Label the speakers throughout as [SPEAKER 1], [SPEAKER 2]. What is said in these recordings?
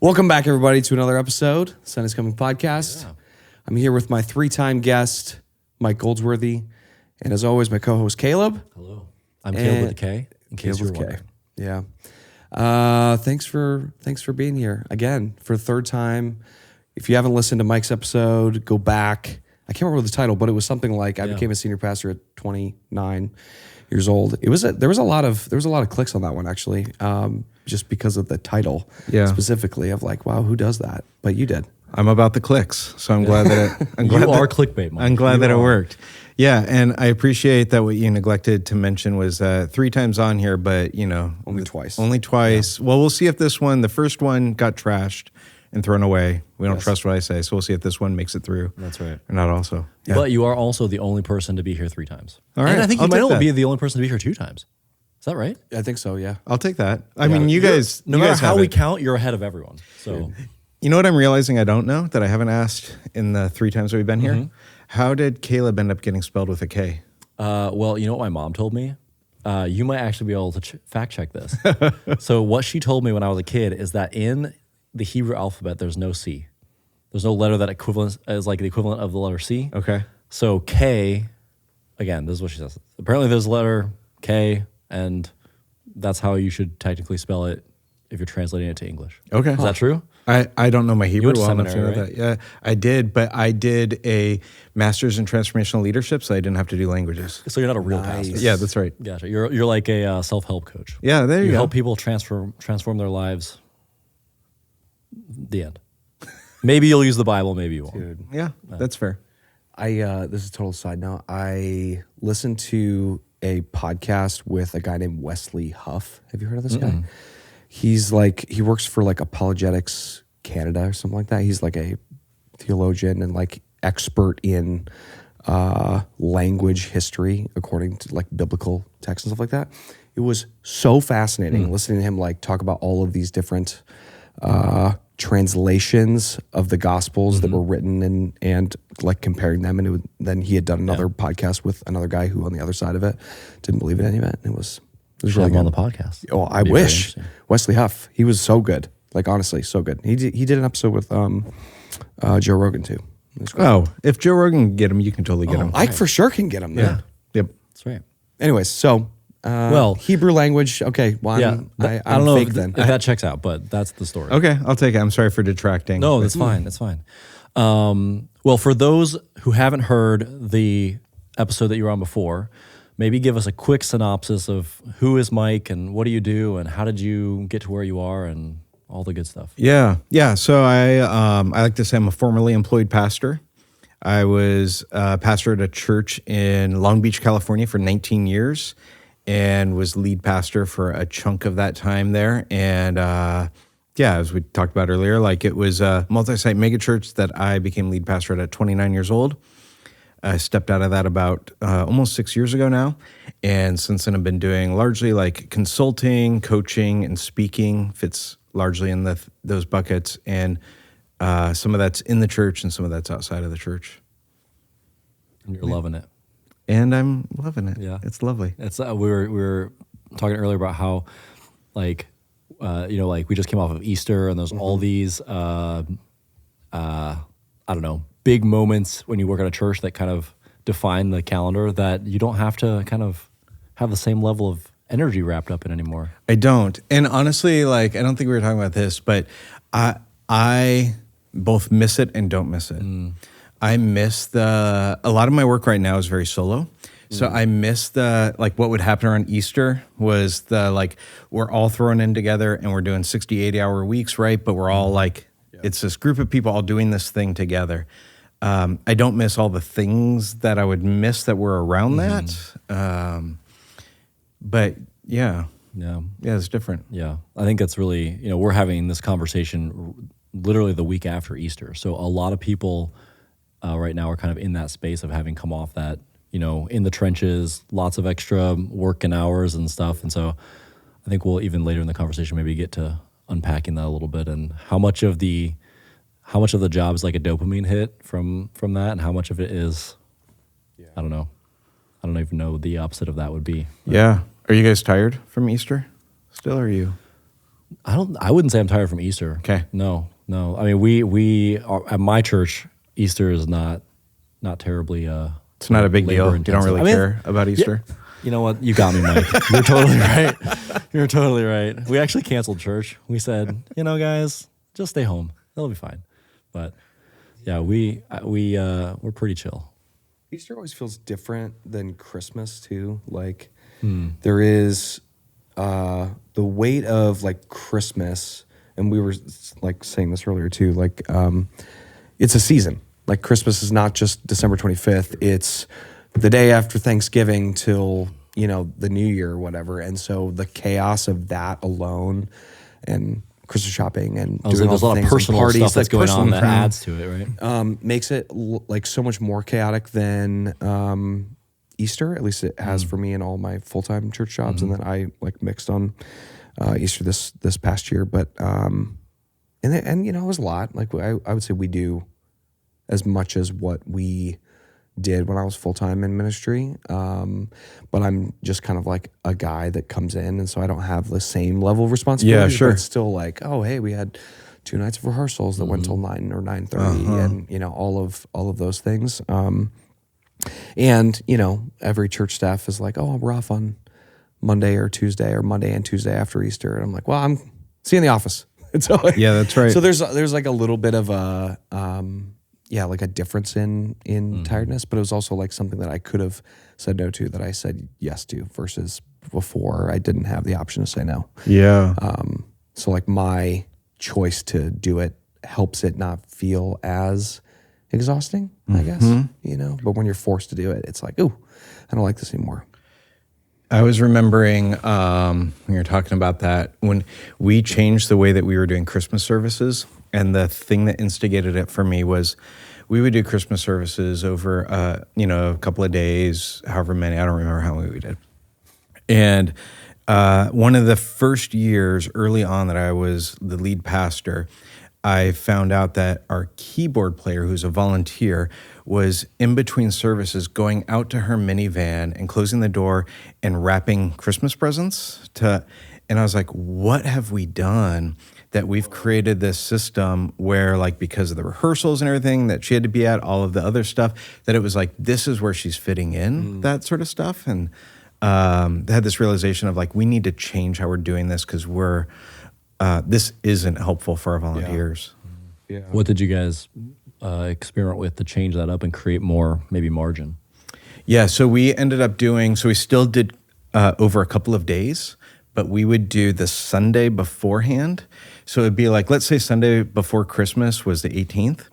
[SPEAKER 1] Welcome back, everybody, to another episode, Sun is Coming podcast. Yeah. I'm here with my three-time guest, Mike Goldsworthy, and as always, my co-host, Kaleb.
[SPEAKER 2] Hello. I'm Kaleb with a K, in case you're wondering.
[SPEAKER 1] Yeah. Thanks for being here again for the third time. If you haven't listened to Mike's episode, go back. I can't remember the title, but it was something like I became a senior pastor at 29 years old. There was a lot of clicks on that one, actually, just because of the title specifically of like, wow, who does that? But you did.
[SPEAKER 3] I'm about the clicks, so I'm glad that
[SPEAKER 2] you are clickbait, Mike.
[SPEAKER 3] I'm glad that it worked. Yeah, and I appreciate that what you neglected to mention was 3 times on here, but
[SPEAKER 1] only twice.
[SPEAKER 3] Only twice. Yeah. Well, we'll see if the first one got trashed and thrown away. We don't trust what I say, so we'll see if this one makes it through.
[SPEAKER 2] That's right.
[SPEAKER 3] Or not also.
[SPEAKER 2] Yeah. But you are also the only person to be here 3 times.
[SPEAKER 3] All right.
[SPEAKER 2] And I think you might be the only person to be here 2 times. Is that right?
[SPEAKER 1] I think so, yeah.
[SPEAKER 3] I'll take that. I mean, you guys...
[SPEAKER 2] No matter how we count, you're ahead of everyone. So,
[SPEAKER 3] you know what I'm realizing I don't know, that I haven't asked in the 3 times that we've been here? How did Kaleb end up getting spelled with a K?
[SPEAKER 2] Well, you know what my mom told me? You might actually be able to fact check this. So what she told me when I was a kid is that in the Hebrew alphabet, there's no C. There's no letter that is like the equivalent of the letter C.
[SPEAKER 3] Okay.
[SPEAKER 2] So K, again, this is what she says. Apparently there's a letter K, and that's how you should technically spell it if you're translating it to English.
[SPEAKER 3] Okay.
[SPEAKER 2] Is that true?
[SPEAKER 3] I don't know my Hebrew well enough to know
[SPEAKER 2] right?
[SPEAKER 3] that. Yeah, I did, but I did a master's in transformational leadership, so I didn't have to do languages.
[SPEAKER 2] So you're not a real pastor.
[SPEAKER 3] Yeah, that's right.
[SPEAKER 2] Gotcha. You're like a self-help coach.
[SPEAKER 3] Yeah, there you go.
[SPEAKER 2] You help people transform their lives. The end. Maybe you'll use the Bible, maybe you won't.
[SPEAKER 1] Dude.
[SPEAKER 3] Yeah, that's fair.
[SPEAKER 1] This is a total side note. I listened to a podcast with a guy named Wesley Huff. Have you heard of this guy? He works for like Apologetics Canada or something like that. He's like a theologian and like expert in language history according to like biblical texts and stuff like that. It was so fascinating listening to him like talk about all of these different translations of the Gospels that were written and like comparing them. And then he had done another podcast with another guy who on the other side of it didn't believe in any of it. And it was
[SPEAKER 2] really have him on the podcast.
[SPEAKER 1] Oh, I wish. Wesley Huff. He was so good. Like honestly, so good. He did an episode with Joe Rogan too.
[SPEAKER 3] Oh, if Joe Rogan can get him, you can totally get him.
[SPEAKER 1] I for sure can get him.
[SPEAKER 3] Yeah. Yep.
[SPEAKER 2] That's right.
[SPEAKER 1] Anyways, so Hebrew language. Okay, well, I'm
[SPEAKER 2] I don't know
[SPEAKER 1] fake
[SPEAKER 2] if
[SPEAKER 1] then.
[SPEAKER 2] that checks out, but that's the story.
[SPEAKER 3] Okay, I'll take it. I'm sorry for detracting.
[SPEAKER 2] No, that's fine. That's fine. Well, for those who haven't heard the episode that you were on before, maybe give us a quick synopsis of who is Mike and what do you do and how did you get to where you are and all the good stuff.
[SPEAKER 3] Yeah. So I like to say I'm a formerly employed pastor. I was a pastor at a church in Long Beach, California for 19 years and was lead pastor for a chunk of that time there. And as we talked about earlier, like it was a multi-site megachurch that I became lead pastor at 29 years old. I stepped out of that about almost 6 years ago now. And since then I've been doing largely like consulting, coaching, and speaking, fits largely in those buckets. And some of that's in the church and some of that's outside of the church.
[SPEAKER 2] And you're loving it.
[SPEAKER 3] And I'm loving it.
[SPEAKER 2] Yeah.
[SPEAKER 3] It's lovely.
[SPEAKER 2] It's we were talking earlier about how like we just came off of Easter and there's all these I don't know, big moments when you work at a church that kind of define the calendar that you don't have to kind of have the same level of energy wrapped up in anymore.
[SPEAKER 3] I don't. And honestly, like, I don't think we were talking about this, but I both miss it and don't miss it. I miss a lot of my work right now is very solo. So I miss what would happen around Easter was we're all thrown in together and we're doing 60, 80 hour weeks, right? But we're all it's this group of people all doing this thing together. I don't miss all the things that I would miss that were around that. But yeah, it's different.
[SPEAKER 2] Yeah, I think that's really, we're having this conversation literally the week after Easter. So a lot of people right now are kind of in that space of having come off that, in the trenches, lots of extra work and hours and stuff. And so I think we'll even later in the conversation maybe get to unpacking that a little bit and how much of the job is like a dopamine hit from that and how much of it is, I don't know. I don't even know what the opposite of that would be.
[SPEAKER 3] Yeah. Are you guys tired from Easter still, or are you?
[SPEAKER 2] I wouldn't say I'm tired from Easter.
[SPEAKER 3] Okay.
[SPEAKER 2] No. I mean, we are, at my church, Easter is not terribly.
[SPEAKER 3] It's not a big deal. You don't really care about Easter.
[SPEAKER 2] Yeah, you know what? You got me, Mike. You're totally right. You're totally right. We actually canceled church. We said, guys, just stay home. It'll be fine. But yeah, we're pretty chill.
[SPEAKER 1] Easter always feels different than Christmas too. Like there is the weight of like Christmas, and we were like saying this earlier too. Like it's a season. Like Christmas is not just December 25th. It's the day after Thanksgiving till the New Year or whatever. And so the chaos of that alone, and Christmas shopping and doing
[SPEAKER 2] there's a lot of personal
[SPEAKER 1] parties,
[SPEAKER 2] stuff that's going on that
[SPEAKER 1] crap,
[SPEAKER 2] adds to it, right?
[SPEAKER 1] makes it like so much more chaotic than Easter. At least it has for me in all my full-time church jobs, and then I like mixed on Easter this past year. But and it was a lot. Like I would say we do as much as what we did when I was full-time in ministry. But I'm just kind of like a guy that comes in, and so I don't have the same level of responsibility.
[SPEAKER 3] Yeah, sure.
[SPEAKER 1] But it's still like, oh, hey, we had 2 nights of rehearsals that went till 9 or 9:30, and all of those things. And every church staff is like, oh, we're off on Monday or Tuesday, or Monday and Tuesday after Easter, and I'm like, well, I'm see you in the office. And so
[SPEAKER 3] Yeah, that's right.
[SPEAKER 1] So there's like a little bit of a like a difference in tiredness, but it was also like something that I could have said no to that I said yes to, versus before I didn't have the option to say no.
[SPEAKER 3] Yeah.
[SPEAKER 1] So like my choice to do it helps it not feel as exhausting, I guess, but when you're forced to do it, it's like, ooh, I don't like this anymore.
[SPEAKER 3] I was remembering when you were talking about that, when we changed the way that we were doing Christmas services, and the thing that instigated it for me was we would do Christmas services over, a couple of days, however many, I don't remember how many we did. And one of the first years early on that I was the lead pastor, I found out that our keyboard player, who's a volunteer, was in between services going out to her minivan and closing the door and wrapping Christmas presents and I was like, what have we done that we've created this system where, like, because of the rehearsals and everything that she had to be at, all of the other stuff, that it was like, this is where she's fitting in, that sort of stuff. And they had this realization of like, we need to change how we're doing this, because this isn't helpful for our volunteers.
[SPEAKER 1] Yeah.
[SPEAKER 2] What did you guys experiment with to change that up and create more maybe margin?
[SPEAKER 3] Yeah, so we ended up we still did over a couple of days, but we would do the Sunday beforehand. So it'd be like, let's say Sunday before Christmas was the 18th.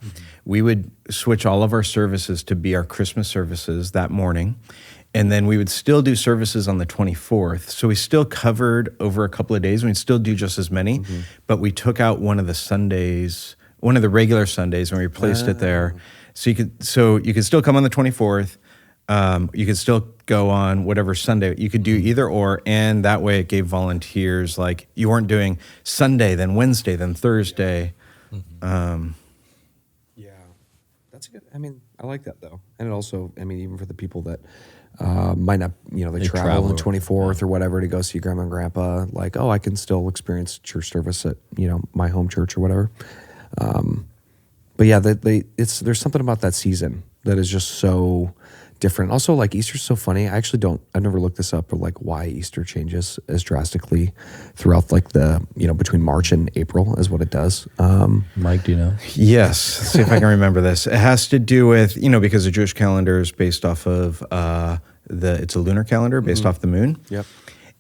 [SPEAKER 3] We would switch all of our services to be our Christmas services that morning. And then we would still do services on the 24th. So we still covered over a couple of days. We'd still do just as many, but we took out one of the Sundays, one of the regular Sundays, and we replaced it there. So you could still come on the 24th. You could still go on whatever Sunday. You could do either or, and that way it gave volunteers, like, you weren't doing Sunday, then Wednesday, then Thursday.
[SPEAKER 1] Yeah, that's good. I mean, I like that though. And it also, I mean, even for the people that might not, they travel on the 24th or whatever to go see grandma and grandpa, like, oh, I can still experience church service at, my home church or whatever. But yeah, there's something about that season that is just so different. Also, like, Easter's so funny. I've never looked this up, but like why Easter changes as drastically throughout like the, between March and April as what it does.
[SPEAKER 2] Mike, do you know?
[SPEAKER 3] Yes. Let's see if I can remember this. It has to do with, because the Jewish calendar is based off of it's a lunar calendar based off the moon.
[SPEAKER 1] Yep.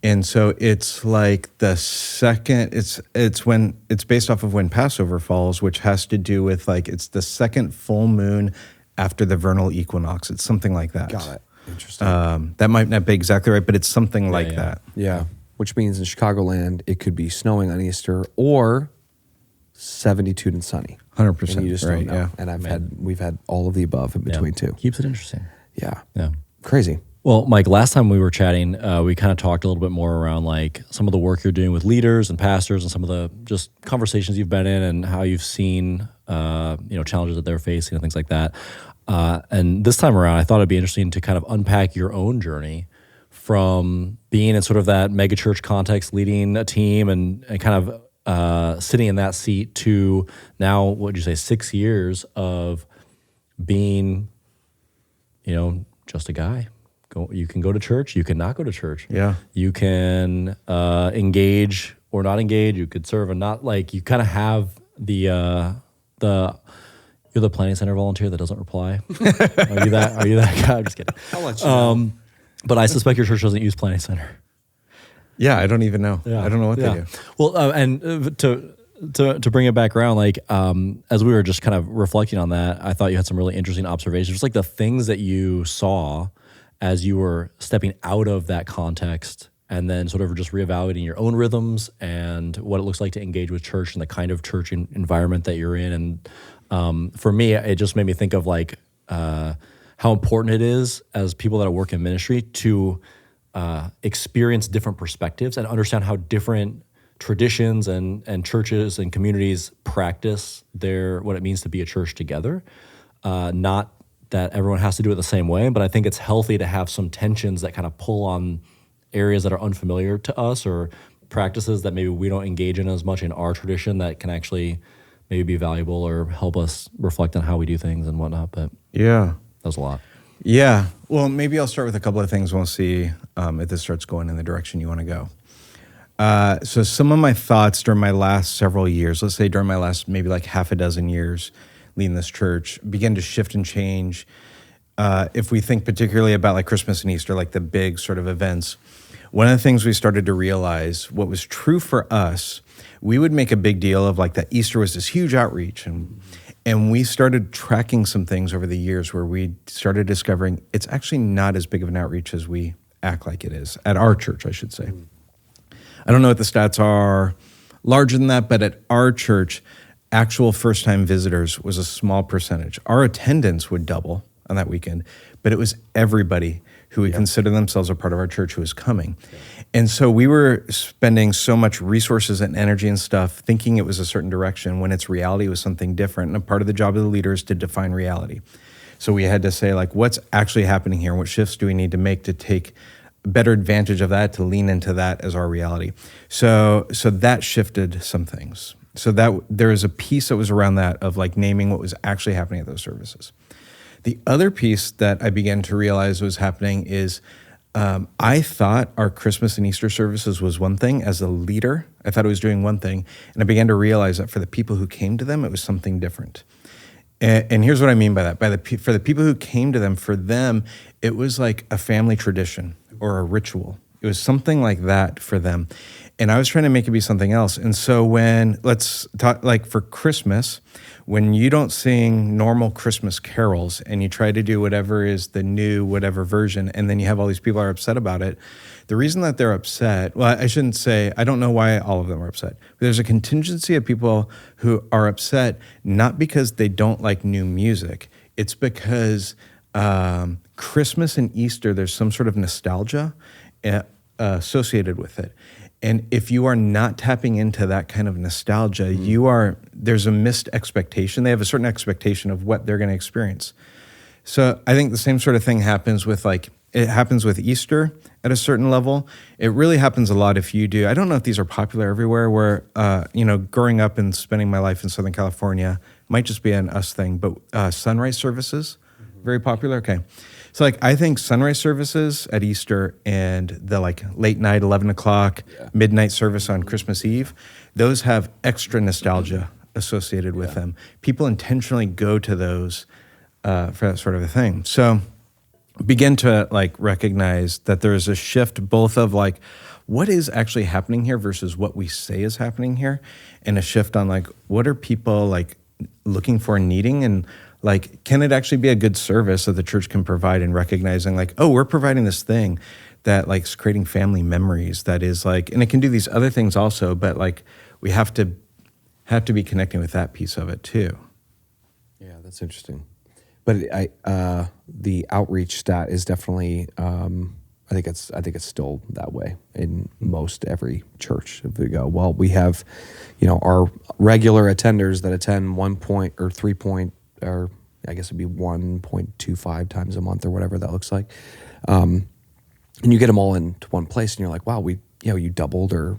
[SPEAKER 3] And so it's like the second, it's based off of when Passover falls, which has to do with like, it's the second full moon after the vernal equinox. It's something like that.
[SPEAKER 1] Got it. Interesting.
[SPEAKER 3] That might not be exactly right, but it's something like that.
[SPEAKER 1] Yeah. Which means in Chicagoland, it could be snowing on Easter or 72 and sunny.
[SPEAKER 3] 100%.
[SPEAKER 1] And you just don't know.
[SPEAKER 3] Yeah.
[SPEAKER 1] And we've had all of the above in between too.
[SPEAKER 2] Keeps it interesting.
[SPEAKER 1] Yeah.
[SPEAKER 2] Yeah.
[SPEAKER 1] Crazy.
[SPEAKER 2] Well, Mike, last time we were chatting, we kind of talked a little bit more around like some of the work you're doing with leaders and pastors and some of the just conversations you've been in and how you've seen, challenges that they're facing and things like that. And this time around, I thought it'd be interesting to kind of unpack your own journey from being in sort of that megachurch context, leading a team and kind of sitting in that seat to now, what'd you say, 6 years of being, just a guy. You can go to church, you can not go to church.
[SPEAKER 3] Yeah.
[SPEAKER 2] You can engage or not engage. You could serve and not, like, you kind of have you're the planning center volunteer that doesn't reply. Are you that guy? I'm just kidding.
[SPEAKER 1] I'll let you know.
[SPEAKER 2] But I suspect your church doesn't use planning center.
[SPEAKER 3] Yeah, I don't even know.
[SPEAKER 2] Yeah.
[SPEAKER 3] I don't know what they do.
[SPEAKER 2] Well, and to bring it back around, like as we were just kind of reflecting on that, I thought you had some really interesting observations. Just like the things that you saw as you were stepping out of that context, and then sort of just reevaluating your own rhythms and what it looks like to engage with church and the kind of church environment that you're in. And for me, it just made me think of like how important it is as people that work in ministry to experience different perspectives and understand how different traditions and churches and communities practice what it means to be a church together. Not that everyone has to do it the same way, but I think it's healthy to have some tensions that kind of pull on areas that are unfamiliar to us or practices that maybe we don't engage in as much in our tradition that can actually maybe be valuable or help us reflect on how we do things and whatnot. But
[SPEAKER 3] Yeah.
[SPEAKER 2] that was a lot.
[SPEAKER 3] Yeah. Well, maybe I'll start with a couple of things. We'll see if this starts going in the direction you want to go. So some of my thoughts during my last several years, let's say during my last maybe like half a dozen years leading this church, began to shift and change. If we think particularly about like Christmas and Easter, like the big sort of events, one of the things we started to realize, what was true for us, we would make a big deal of like that Easter was this huge outreach. And we started tracking some things over the years where we started discovering it's actually not as big of an outreach as we act like it is, at our church, I should say. I don't know what the stats are larger than that, but at our church, actual first-time visitors was a small percentage. Our attendance would double on that weekend, but it was everybody who would consider themselves a part of our church who was coming. And so we were spending so much resources and energy and stuff thinking it was a certain direction when its reality was something different. And a part of the job of the leader is to define reality. So we had to say, like, what's actually happening here? What shifts do we need to make to take better advantage of that, to lean into that as our reality? So that shifted some things. So that there is a piece that was around that of like naming what was actually happening at those services. The other piece that I began to realize was happening is I thought our Christmas and Easter services was one thing. As a leader, I thought it was doing one thing. And I began to realize that for the people who came to them, it was something different. And here's what I mean by that. For the people who came to them, for them, it was like a family tradition or a ritual. It was something like that for them. And I was trying to make it be something else. And so let's talk, like for Christmas, when you don't sing normal Christmas carols and you try to do whatever is the new whatever version, and then you have all these people who are upset about it, the reason that they're upset, well, I shouldn't say, I don't know why all of them are upset. But there's a contingency of people who are upset not because they don't like new music. It's because Christmas and Easter, there's some sort of nostalgia associated with it. And if you are not tapping into that kind of nostalgia, there's a missed expectation. They have a certain expectation of what they're going to experience. So I think the same sort of thing happens with it happens with Easter at a certain level. It really happens a lot if you do. I don't know if these are popular everywhere where, growing up and spending my life in Southern California, might just be an us thing, but sunrise services, very popular. Okay. So I think sunrise services at Easter and the late night, 11 o'clock, midnight service on Christmas Eve, those have extra nostalgia associated with them. People intentionally go to those for that sort of a thing. So begin to recognize that there is a shift both of what is actually happening here versus what we say is happening here, and a shift on what are people looking for and needing, and can it actually be a good service that the church can provide, and recognizing we're providing this thing that is creating family memories that is and it can do these other things also, but we have to be connecting with that piece of it too.
[SPEAKER 1] Yeah, that's interesting. But the outreach stat is definitely I think it's still that way in most every church. If we go, well, we have our regular attenders that attend 1 point or 3 point, or I guess it'd be 1.25 times a month or whatever that looks like. And you get them all into one place and you're like, wow, we you doubled or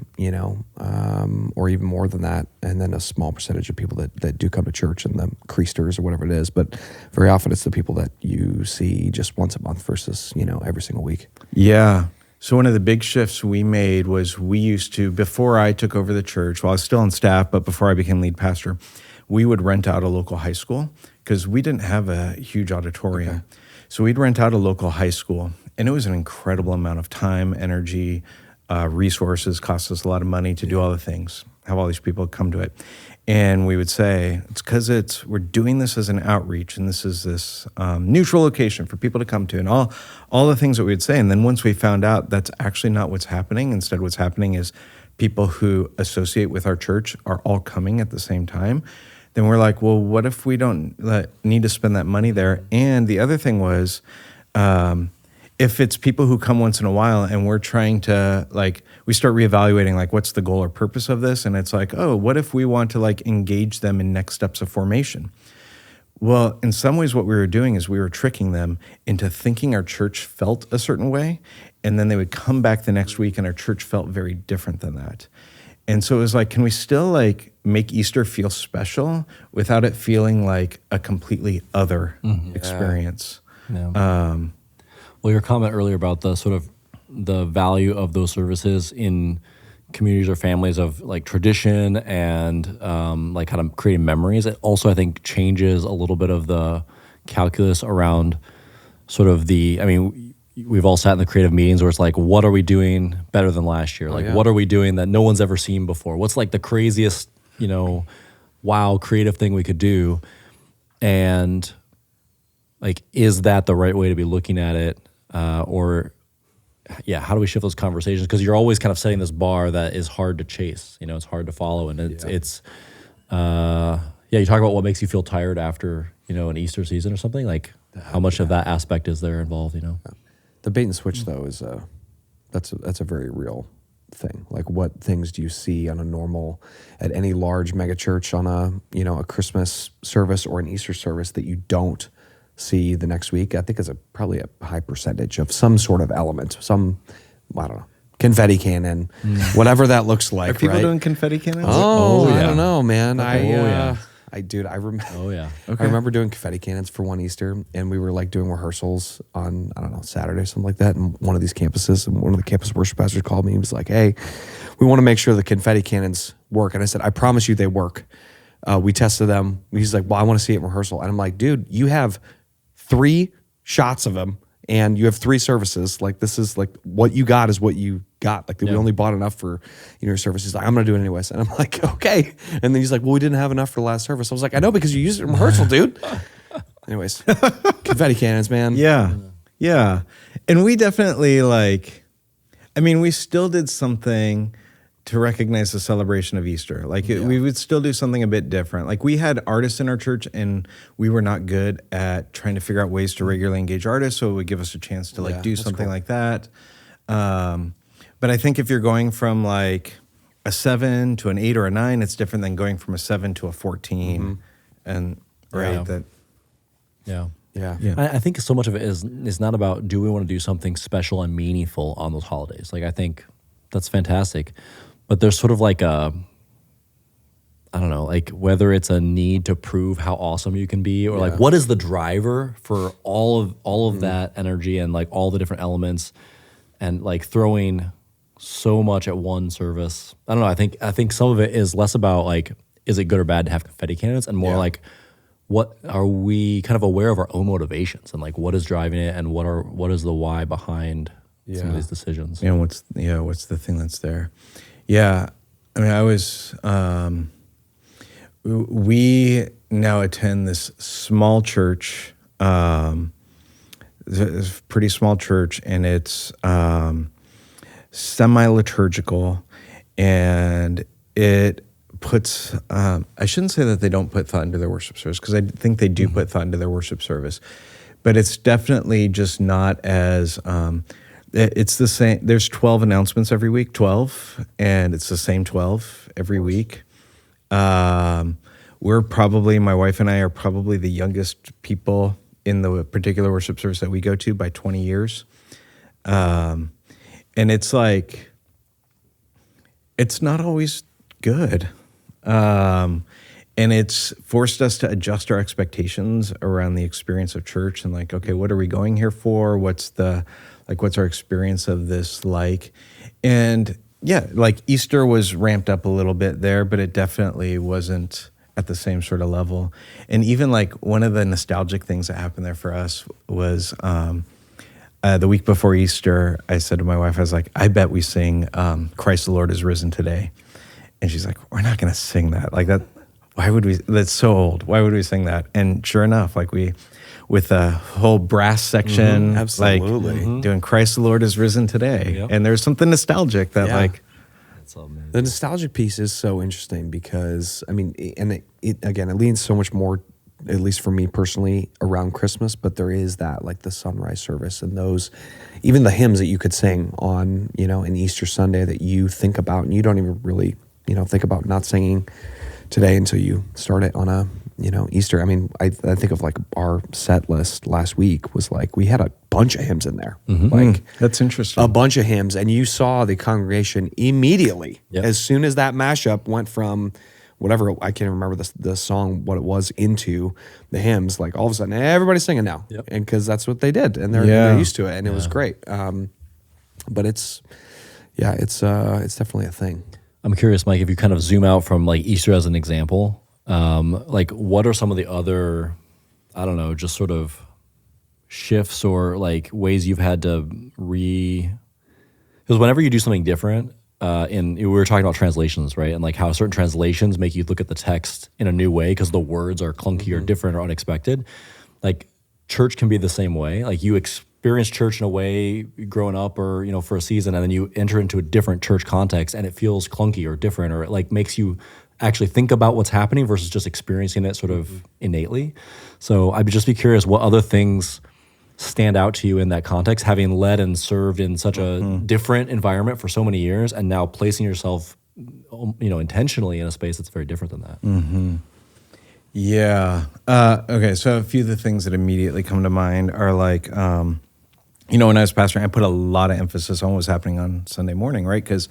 [SPEAKER 1] or even more than that, and then a small percentage of people that do come to church and the creasters or whatever it is. But very often it's the people that you see just once a month versus every single week.
[SPEAKER 3] Yeah. So one of the big shifts we made was we used to, before I took over the church, while I was still on staff, but before I became lead pastor, we would rent out a local high school because we didn't have a huge auditorium. Okay. So we'd rent out a local high school, and it was an incredible amount of time, energy, resources, cost us a lot of money to do all the things, have all these people come to it. And we would say, it's because we're doing this as an outreach, and this is this neutral location for people to come to, and all the things that we would say. And then once we found out that's actually not what's happening, instead what's happening is people who associate with our church are all coming at the same time, then we're like, well, what if we don't need to spend that money there? And the other thing was, if it's people who come once in a while and we're trying to we start reevaluating what's the goal or purpose of this, and it's oh, what if we want to engage them in next steps of formation? Well, in some ways what we were doing is we were tricking them into thinking our church felt a certain way, and then they would come back the next week and our church felt very different than that. And so it was can we still make Easter feel special without it feeling like a completely other experience?
[SPEAKER 2] Yeah. Well, your comment earlier about the sort of the value of those services in communities or families of tradition and kind of creating memories, it also, I think, changes a little bit of the calculus around sort of we've all sat in the creative meetings where it's what are we doing better than last year? What are we doing that no one's ever seen before? What's the craziest, wow, creative thing we could do? And is that the right way to be looking at it? How do we shift those conversations? Because you're always kind of setting this bar that is hard to chase. It's hard to follow, and it's you talk about what makes you feel tired after an Easter season or something. How much of that aspect is there involved?
[SPEAKER 1] The bait and switch though is that's a very real thing. What things do you see on a normal at any large mega church on a Christmas service or an Easter service that you don't see the next week? I think is probably a high percentage of some sort of element, I don't know, confetti cannon, whatever that looks like.
[SPEAKER 3] Are people
[SPEAKER 1] right?
[SPEAKER 3] doing confetti cannons?
[SPEAKER 1] Oh, yeah. I don't know, man.
[SPEAKER 3] Okay.
[SPEAKER 1] I remember.
[SPEAKER 2] Oh yeah.
[SPEAKER 1] Okay. I remember doing confetti cannons for one Easter, and we were doing rehearsals on Saturday or something like that, and one of these campuses, and one of the campus worship pastors called me. He was like, "Hey, we want to make sure the confetti cannons work," and I said, "I promise you, they work. We tested them." He's like, "Well, I want to see it in rehearsal," and I'm like, "Dude, you have 3 shots of them, and you have 3 services. This is what you got is what you got. We only bought enough for your service." He's like, "I'm going to do it anyways." And I'm like, "Okay." And then he's like, "Well, we didn't have enough for the last service." I was like, "I know, because you used it in rehearsal, dude." Anyways, confetti cannons, man.
[SPEAKER 3] Yeah. Yeah. And we definitely we still did something to recognize the celebration of Easter. We would still do something a bit different. We had artists in our church, and we were not good at trying to figure out ways to regularly engage artists, so it would give us a chance to do something like that. But I think if you're going from a 7 to an 8 or a 9, it's different than going from a 7 to a 14. And
[SPEAKER 2] Yeah.
[SPEAKER 1] Yeah.
[SPEAKER 2] I think so much of it is not about, do we want to do something special and meaningful on those holidays? I think that's fantastic. But there's sort of I don't know, whether it's a need to prove how awesome you can be, or what is the driver for all of that energy and all the different elements, and throwing so much at one service. I don't know. I think some of it is less about is it good or bad to have confetti cannons, and more what are we kind of aware of our own motivations, and what is driving it, and what is the why behind some of these decisions.
[SPEAKER 3] And what's the thing that's there? Yeah. I was, we now attend this small church, this pretty small church, and it's semi-liturgical, and it puts, I shouldn't say that they don't put thought into their worship service, because I think they do put thought into their worship service, but it's definitely just not as, it's the same. There's 12 announcements every week, 12, and it's the same 12 every week. We're probably, my wife and I are probably the youngest people in the particular worship service that we go to by 20 years. And it's It's not always good. And it's forced us to adjust our expectations around the experience of church and like, okay, what are we going here for? What's our experience of this like? And yeah, like Easter was ramped up a little bit there, but it definitely wasn't at the same sort of level. And even like one of the nostalgic things that happened there for us was the week before Easter, I said to my wife, I was like, I bet we sing Christ the Lord is risen today. And she's like, we're not going to sing that. Like that. Why would we? That's so old. Why would we sing that? And sure enough, like with a whole brass section,
[SPEAKER 1] absolutely,
[SPEAKER 3] doing Christ the Lord is risen today.
[SPEAKER 2] Yep.
[SPEAKER 3] And there's something nostalgic that
[SPEAKER 2] That's amazing.
[SPEAKER 1] the nostalgic piece is so interesting because, I mean, and it leans so much more, at least for me personally, around Christmas, but there is that, like the sunrise service and those, even the hymns that you could sing on, an Easter Sunday that you think about and you don't even really, think about not singing today until you start it on a Easter. I mean, I think of like our set list last week was like we had a bunch of hymns in there, like
[SPEAKER 3] that's interesting.
[SPEAKER 1] a bunch of hymns, and you saw the congregation immediately as soon as that mashup went from whatever, I can't remember the song what it was, into the hymns. Like all of a sudden everybody's singing now, and because that's what they did, and they're used to it, and it was great. But it's definitely a thing.
[SPEAKER 2] I'm curious, Mike, if you kind of zoom out from like Easter as an example, like what are some of the other, I don't know, just sort of shifts or like ways you've had to because whenever you do something different, we were talking about translations, right? And like how certain translations make you look at the text in a new way because the words are clunky or different or unexpected. Like church can be the same way. Like you experience church in a way growing up or, for a season, and then you enter into a different church context and it feels clunky or different, or it like makes you actually think about what's happening versus just experiencing it sort of innately. So I'd just be curious what other things stand out to you in that context, having led and served in such a different environment for so many years and now placing yourself, intentionally in a space that's very different than that.
[SPEAKER 3] Yeah. Okay. So a few of the things that immediately come to mind are like, when I was pastoring, I put a lot of emphasis on what was happening on Sunday morning, right? Because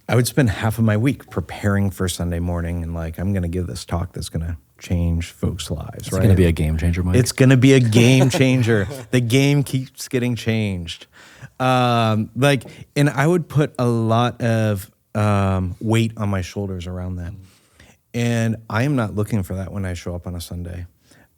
[SPEAKER 3] I would spend half of my week preparing for Sunday morning and like, I'm going to give this talk that's going to change folks' lives,
[SPEAKER 2] It's
[SPEAKER 3] right?
[SPEAKER 2] going to be a game changer, Mike.
[SPEAKER 3] It's going to be a game changer. The game keeps getting changed. And I would put a lot of weight on my shoulders around that. And I am not looking for that when I show up on a Sunday.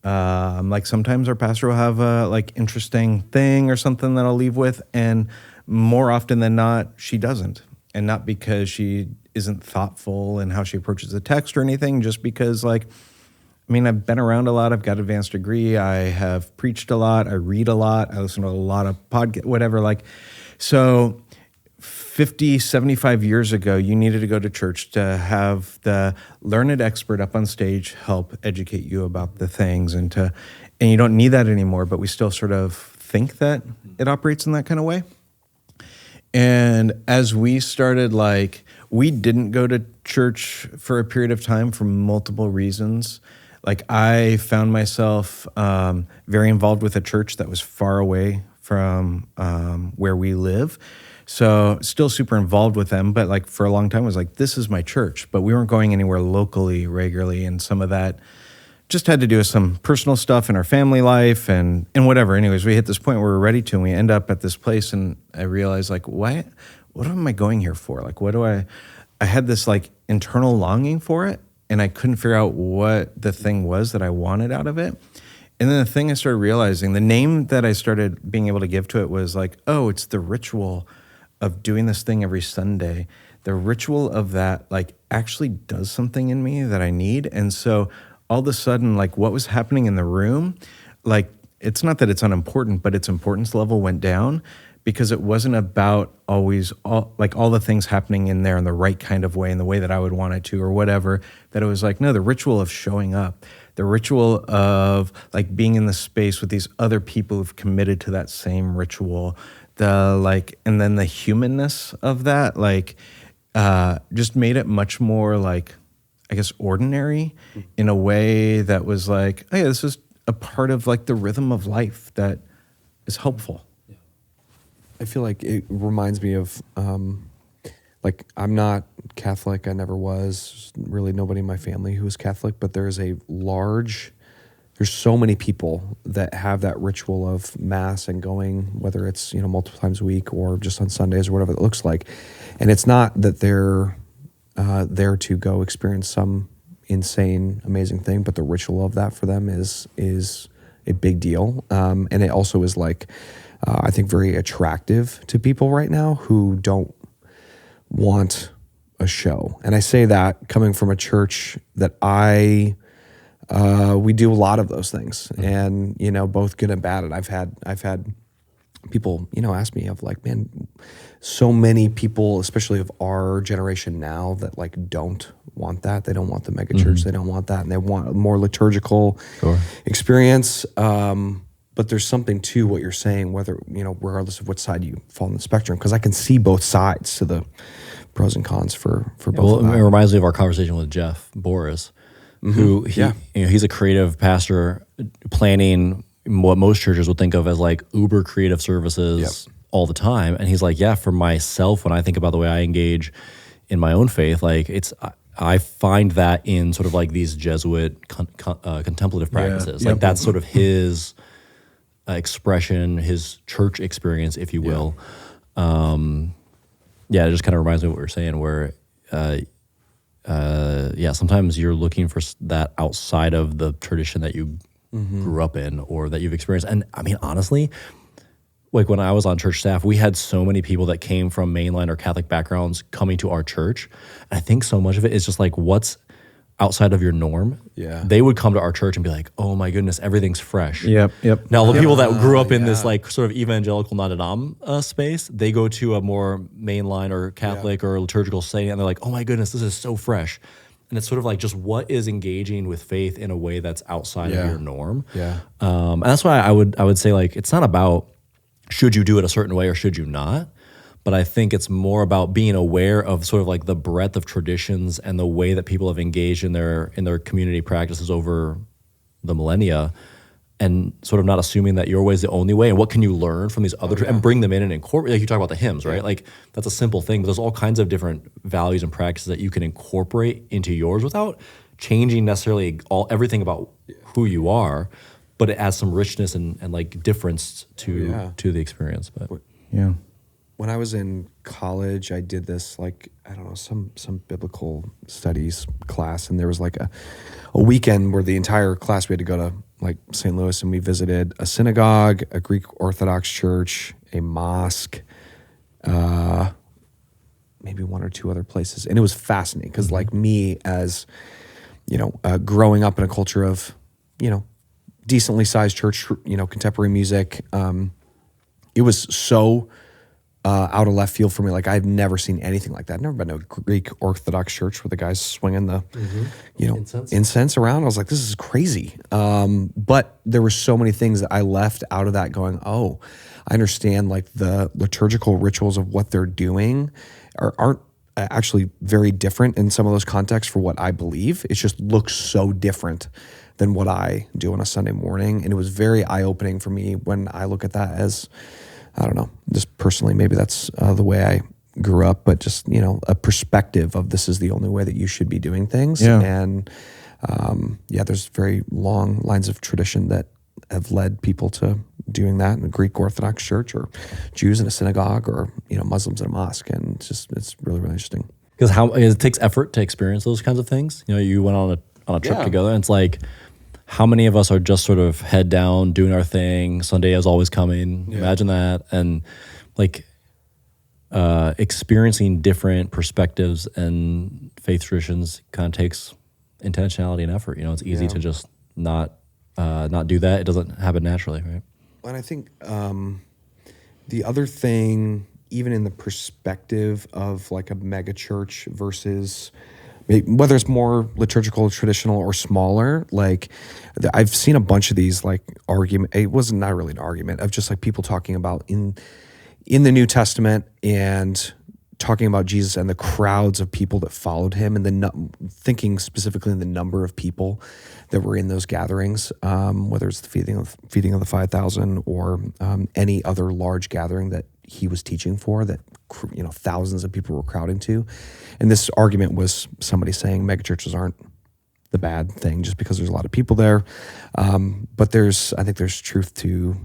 [SPEAKER 3] Like sometimes our pastor will have a like interesting thing or something that I'll leave with, and more often than not, she doesn't. And not because she isn't thoughtful in how she approaches the text or anything, just because I've been around a lot. I've got an advanced degree. I have preached a lot. I read a lot. I listen to a lot of podcasts, whatever. So 50, 75 years ago, you needed to go to church to have the learned expert up on stage help educate you about the things. And you don't need that anymore, but we still sort of think that it operates in that kind of way. And as we started, we didn't go to church for a period of time for multiple reasons. I found myself very involved with a church that was far away from where we live. So still super involved with them, but for a long time I was like, this is my church. But we weren't going anywhere locally regularly, and some of that just had to do with some personal stuff in our family life and whatever. Anyways, we hit this point where we're ready to, and we end up at this place, and I realized what am I going here for? I had this internal longing for it, and I couldn't figure out what the thing was that I wanted out of it. And then the thing I started realizing, the name that I started being able to give to it was it's the ritual of doing this thing every Sunday. The ritual of that actually does something in me that I need. And so all of a sudden, what was happening in the room, it's not that it's unimportant, but its importance level went down because it wasn't about always all the things happening in there in the right kind of way, in the way that I would want it to or whatever, that it was no, the ritual of showing up, the ritual of being in the space with these other people who've committed to that same ritual, and then the humanness of that, just made it much more ordinary in a way that was oh yeah, this is a part of the rhythm of life that is helpful.
[SPEAKER 1] I feel like it reminds me of like I'm not Catholic. I never was. Really nobody in my family who is Catholic, but there's so many people that have that ritual of mass and going, whether it's, multiple times a week or just on Sundays or whatever it looks like. And it's not that they're there to go experience some insane, amazing thing, but the ritual of that for them is a big deal. And it also is I think very attractive to people right now who don't want a show. And I say that coming from a church that we do a lot of those things, and both good and bad. And I've had people ask me of man, so many people, especially of our generation now, that don't want that. They don't want the mega church. They don't want that, and they want a more liturgical experience. But there's something to what you're saying, whether regardless of what side you fall on the spectrum, because I can see both sides to the pros and cons for both.
[SPEAKER 2] Well, it reminds me of our conversation with Jeff Boris, who he's a creative pastor planning what most churches would think of as uber creative services all the time. And he's for myself, when I think about the way I engage in my own faith, I find that in sort of these Jesuit contemplative practices. That's sort of his expression, his church experience, if you will. It just kind of reminds me of what we were saying, where sometimes you're looking for that outside of the tradition that you grew up in or that you've experienced. And I mean, honestly, when I was on church staff, we had so many people that came from mainline or Catholic backgrounds coming to our church. And I think so much of it is just what's outside of your norm. Yeah. They would come to our church and be like, oh my goodness, everything's fresh. Yep. Now, the people that grew up in this sort of evangelical non-denom space, they go to a more mainline or Catholic or liturgical setting, and they're like, oh my goodness, this is so fresh. And it's sort of just what is engaging with faith in a way that's outside of your norm. Yeah. And that's why I would say it's not about should you do it a certain way or should you not, but I think it's more about being aware of sort of the breadth of traditions and the way that people have engaged in their community practices over the millennia, and sort of not assuming that your way is the only way, and what can you learn from these other and bring them in and incorporate. You talk about the hymns, right? That's a simple thing, but there's all kinds of different values and practices that you can incorporate into yours without changing necessarily everything about who you are, but it adds some richness and difference to the experience. But
[SPEAKER 1] when I was in college, I did this some biblical studies class, and there was a weekend where the entire class, we had to go to St. Louis, and we visited a synagogue, a Greek Orthodox church, a mosque, maybe one or two other places. And it was fascinating because me as, growing up in a culture of, decently sized church, contemporary music, it was so out of left field for me. I've never seen anything like that. I've never been to a Greek Orthodox church where the guy's swinging the, incense around. I was like, this is crazy. But there were so many things that I left out of that going, oh, I understand the liturgical rituals of what they're doing aren't actually very different in some of those contexts for what I believe. It just looks so different than what I do on a Sunday morning. And it was very eye-opening for me when I look at that as, I don't know, just personally, maybe that's the way I grew up, but just, a perspective of this is the only way that you should be doing things. Yeah. And there's very long lines of tradition that have led people to doing that in the Greek Orthodox Church, or Jews in a synagogue, or, Muslims in a mosque. And it's really, really interesting.
[SPEAKER 2] Because it takes effort to experience those kinds of things. You went on a trip together, and it's how many of us are just sort of head down, doing our thing? Sunday is always coming. Yeah. Imagine that. And experiencing different perspectives and faith traditions kind of takes intentionality and effort. It's easy to just not do that. It doesn't happen naturally, right?
[SPEAKER 1] And I think the other thing, even in the perspective of a mega church versus whether it's more liturgical, traditional, or smaller, I've seen a bunch of these argument. It wasn't not really an argument of just people talking about in the New Testament and talking about Jesus and the crowds of people that followed him, and thinking specifically in the number of people that were in those gatherings, whether it's the feeding of the 5,000 or any other large gathering that he was teaching for that, thousands of people were crowding to. And this argument was somebody saying megachurches aren't the bad thing just because there's a lot of people there. But I think there's truth to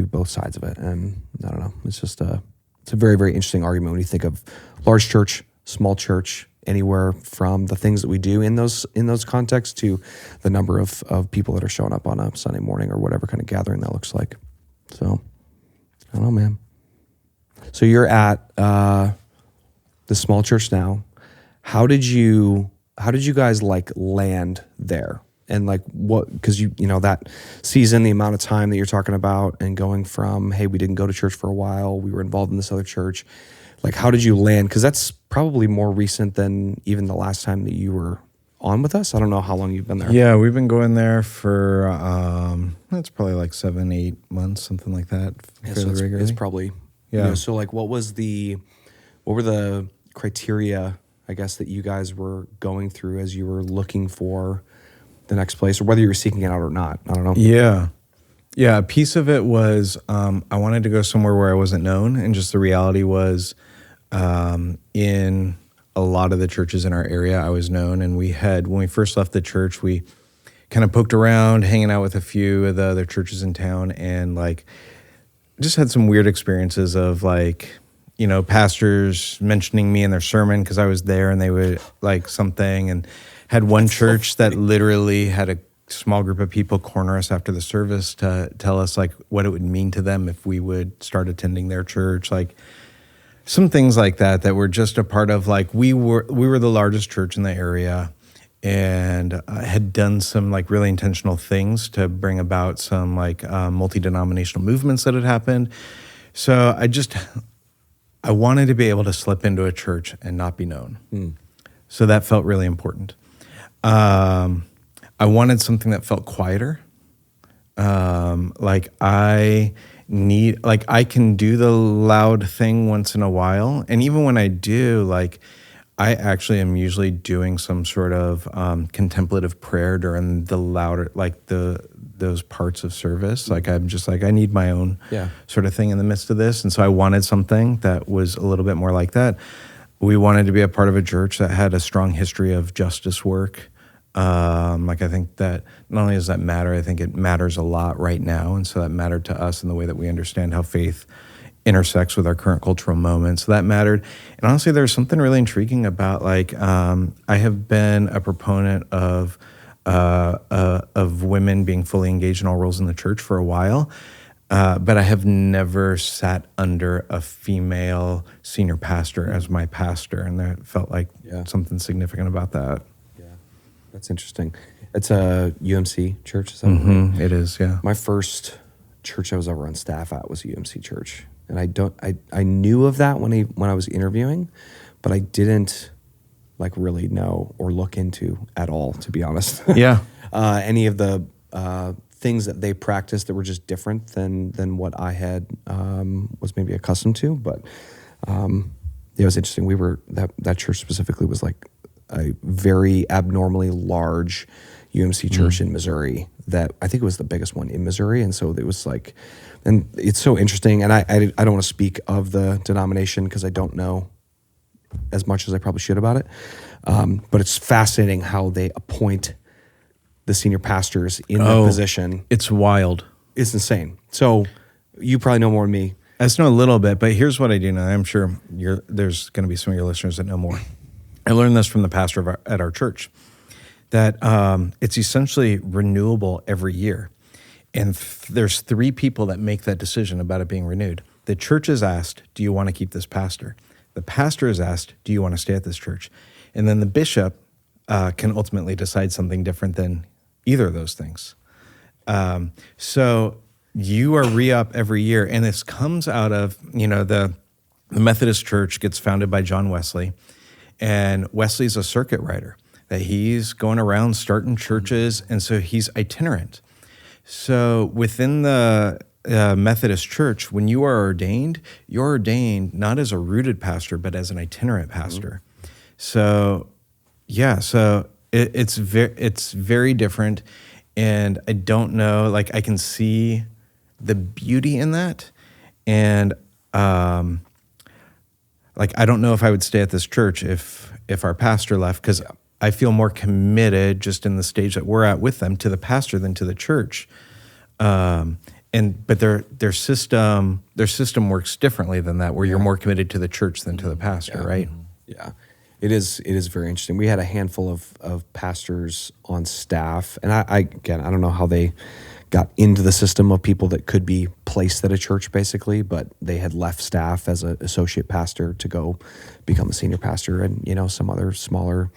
[SPEAKER 1] both sides of it. And I don't know, it's a very, very interesting argument when you think of large church, small church, anywhere from the things that we do in those contexts to the number of people that are showing up on a Sunday morning or whatever kind of gathering that looks like. So I don't know, man. So you're at the small church now. How did you guys like land there? And like what, because you know that season, the amount of time that you're talking about and going from, hey, we didn't go to church for a while, we were involved in this other church. Like, how did you land? Because that's probably more recent than even the last time that you were on with us. I don't know how long you've been there.
[SPEAKER 3] Yeah, we've been going there for, it's probably like 7-8 months, something like that.
[SPEAKER 1] Yeah, so it's probably,
[SPEAKER 3] yeah.
[SPEAKER 1] So like what were the criteria, I guess, that you guys were going through as you were looking for the next place, or whether you were seeking it out or not? I don't know.
[SPEAKER 3] Yeah. Yeah, a piece of it was I wanted to go somewhere where I wasn't known, and just the reality was in a lot of the churches in our area, I was known, and when we first left the church, we kind of poked around, hanging out with a few of the other churches in town, and like just had some weird experiences of like, pastors mentioning me in their sermon because I was there, and they would like something, and had one church that literally had a small group of people corner us after the service to tell us like what it would mean to them if we would start attending their church, like some things like that were just a part of like we were the largest church in the area, and had done some like really intentional things to bring about some like multi-denominational movements that had happened. So I wanted to be able to slip into a church and not be known. So that felt really important. I wanted something that felt quieter. Like I can do the loud thing once in a while. And even when I do, like I actually am usually doing some sort of contemplative prayer during the louder, like those parts of service. Like I'm just like, I need my own sort of thing in the midst of this. And so I wanted something that was a little bit more like that. We wanted to be a part of a church that had a strong history of justice work. Like I think that not only does that matter, I think it matters a lot right now. And so that mattered to us in the way that we understand how faith intersects with our current cultural moment. So that mattered. And honestly, there's something really intriguing about like, I have been a proponent of women being fully engaged in all roles in the church for a while. But I have never sat under a female senior pastor as my pastor. And that felt like something significant about that.
[SPEAKER 1] That's interesting. It's a UMC church, is that right?
[SPEAKER 3] It is, yeah.
[SPEAKER 1] My first church I was ever on staff at was a UMC church, and I knew of that when I was interviewing, but I didn't like really know or look into at all, to be honest.
[SPEAKER 3] Yeah.
[SPEAKER 1] Any of the things that they practiced that were just different than what I had was maybe accustomed to, but it was interesting. We were that church specifically was like a very abnormally large UMC church in Missouri that I think it was the biggest one in Missouri. And so it was like, and it's so interesting. And I don't want to speak of the denomination because I don't know as much as I probably should about it. But it's fascinating how they appoint the senior pastors in that position.
[SPEAKER 3] It's wild.
[SPEAKER 1] It's insane. So you probably know more than me.
[SPEAKER 3] I just know a little bit, but here's what I do know. I'm sure there's going to be some of your listeners that know more. I learned this from the pastor at our church, that it's essentially renewable every year. And there's 3 people that make that decision about it being renewed. The church is asked, do you want to keep this pastor? The pastor is asked, do you want to stay at this church? And then the bishop can ultimately decide something different than either of those things. So you are re-up every year. And this comes out of, the Methodist Church gets founded by John Wesley. And Wesley's a circuit rider, that he's going around starting churches, and so he's itinerant. So within the Methodist Church, when you are ordained, you're ordained not as a rooted pastor, but as an itinerant pastor. So, it's very different, and I don't know, like I can see the beauty in that, and like, I don't know if I would stay at this church if our pastor left, because I feel more committed just in the stage that we're at with them to the pastor than to the church. But their system works differently than that, where you're more committed to the church than to the pastor, right?
[SPEAKER 1] Yeah. It is very interesting. We had a handful of pastors on staff, and I don't know how they got into the system of people that could be placed at a church, basically, but they had left staff as an associate pastor to go become a senior pastor and, some other smaller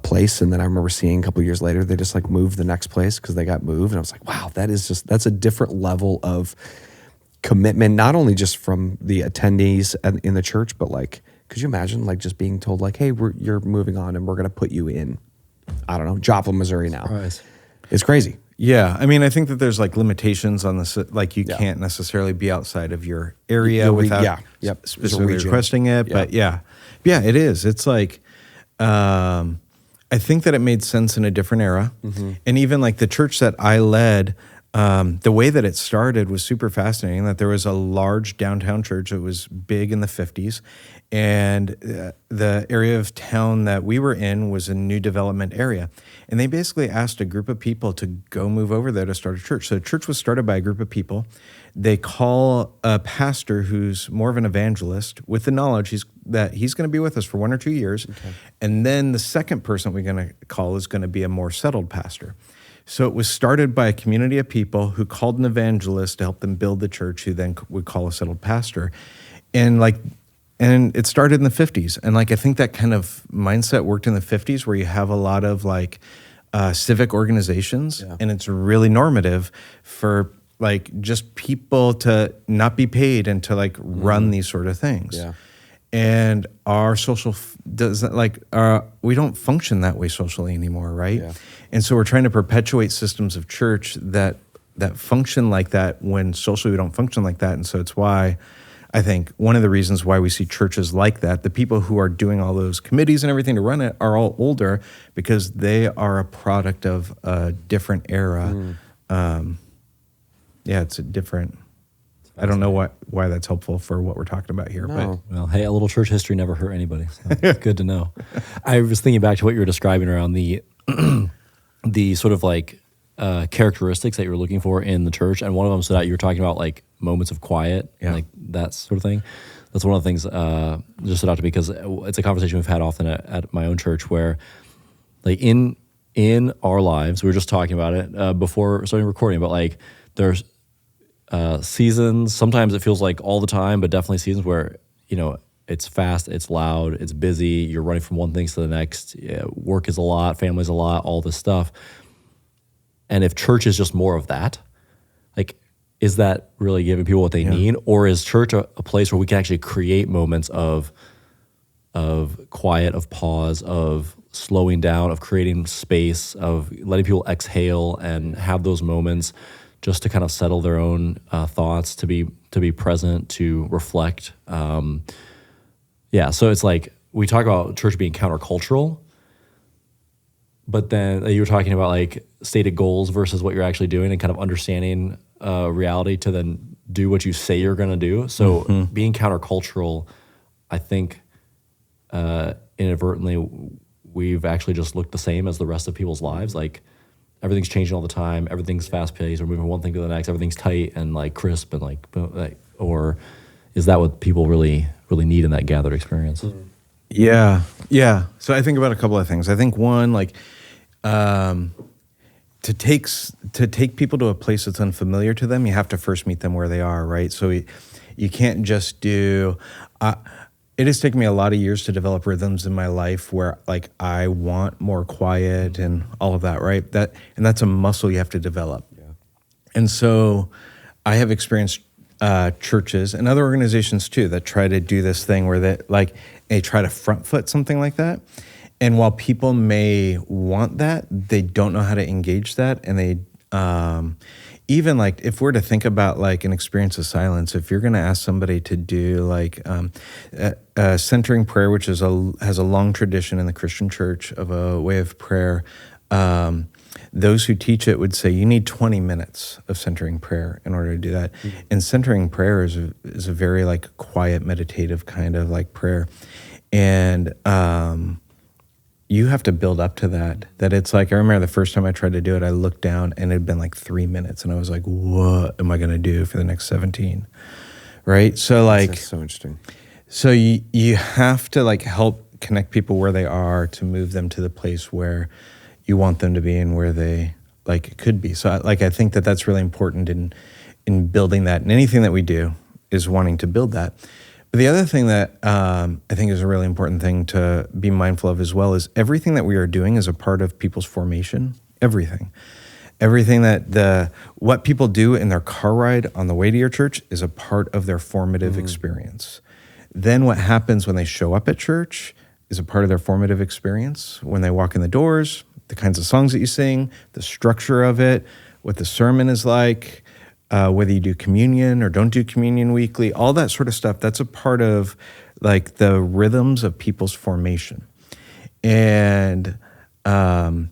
[SPEAKER 1] place. And then I remember seeing a couple of years later, they just like moved the next place because they got moved. And I was like, wow, that's a different level of commitment, not only just from the attendees in the church, but like, could you imagine like just being told like, hey, you're moving on and we're going to put you in, I don't know, Joplin, Missouri now.
[SPEAKER 2] Surprise.
[SPEAKER 1] It's crazy.
[SPEAKER 3] Yeah. I mean, I think that there's like limitations on this, like you can't necessarily be outside of your area without specifically requesting it. But yeah, it is. It's like, I think that it made sense in a different era. Mm-hmm. And even like the church that I led, the way that it started was super fascinating, that there was a large downtown church. It was big in the 50s. And the area of town that we were in was a new development area. And they basically asked a group of people to go move over there to start a church. So the church was started by a group of people. They call a pastor who's more of an evangelist with the knowledge that he's going to be with us for 1 or 2 years. Okay. And then the second person we're going to call is going to be a more settled pastor. So it was started by a community of people who called an evangelist to help them build the church, who then would call a settled pastor. And it started in the 50s. And I think that kind of mindset worked in the 50s, where you have a lot of civic organizations, and it's really normative for just people to not be paid and to run these sort of things. Yeah. And our social we don't function that way socially anymore, right? Yeah. And so we're trying to perpetuate systems of church that function like that when socially we don't function like that. And so it's why I think one of the reasons why we see churches like that, the people who are doing all those committees and everything to run it are all older, because they are a product of a different era. It's a different. I don't know why that's helpful for what we're talking about here. No.
[SPEAKER 2] Well, hey, a little church history never hurt anybody. So it's good to know. I was thinking back to what you were describing around the the sort of characteristics that you were looking for in the church, and one of them stood out. You were talking about moments of quiet, and that sort of thing. That's one of the things just stood out to me, because it's a conversation we've had often at my own church, where in our lives, we were just talking about it before starting recording, but there's seasons. Sometimes it feels like all the time, but definitely seasons where it's fast, it's loud, it's busy. You're running from one thing to the next. Work is a lot, family's a lot, all this stuff. And if church is just more of that, is that really giving people what they need, or is church a place where we can actually create moments of quiet, of pause, of slowing down, of creating space, of letting people exhale and have those moments just to kind of settle their own thoughts, to be present, to reflect. So it's we talk about church being countercultural, but then you were talking about stated goals versus what you're actually doing, and kind of understanding reality to then do what you say you're going to do. So being countercultural, I think inadvertently we've actually just looked the same as the rest of people's lives. Everything's changing all the time. Everything's fast paced. We're moving one thing to the next. Everything's tight and crisp and or is that what people really need in that gathered experience?
[SPEAKER 3] Yeah. So I think about a couple of things. I think one, to take people to a place that's unfamiliar to them, you have to first meet them where they are, right? So you can't just do. It has taken me a lot of years to develop rhythms in my life where I want more quiet and all of that, right? That's a muscle you have to develop. Yeah. And so I have experienced churches and other organizations too that try to do this thing where they try to front foot something like that. And while people may want that, they don't know how to engage that, and they even if we're to think about an experience of silence, if you're going to ask somebody to do centering prayer, which has a long tradition in the Christian church of a way of prayer, those who teach it would say you need 20 minutes of centering prayer in order to do that. And centering prayer is a very like quiet, meditative kind of like prayer. And you have to build up to that. That it's like, I remember the first time I tried to do it, I looked down and it had been like 3 minutes. And I was like, what am I going to do for the next 17? Right? So like,
[SPEAKER 1] That's so interesting.
[SPEAKER 3] So you have to like help connect people where they are to move them to the place where you want them to be and where they like could be. So I think that that's really important in building that. And anything that we do is wanting to build that. But the other thing that I think is a really important thing to be mindful of as well is everything that we are doing is a part of people's formation. Everything that what people do in their car ride on the way to your church is a part of their formative experience. Then what happens when they show up at church is a part of their formative experience. When they walk in the doors, the kinds of songs that you sing, the structure of it, what the sermon is like, whether you do communion or don't do communion weekly, all that sort of stuff, that's a part of like the rhythms of people's formation. And I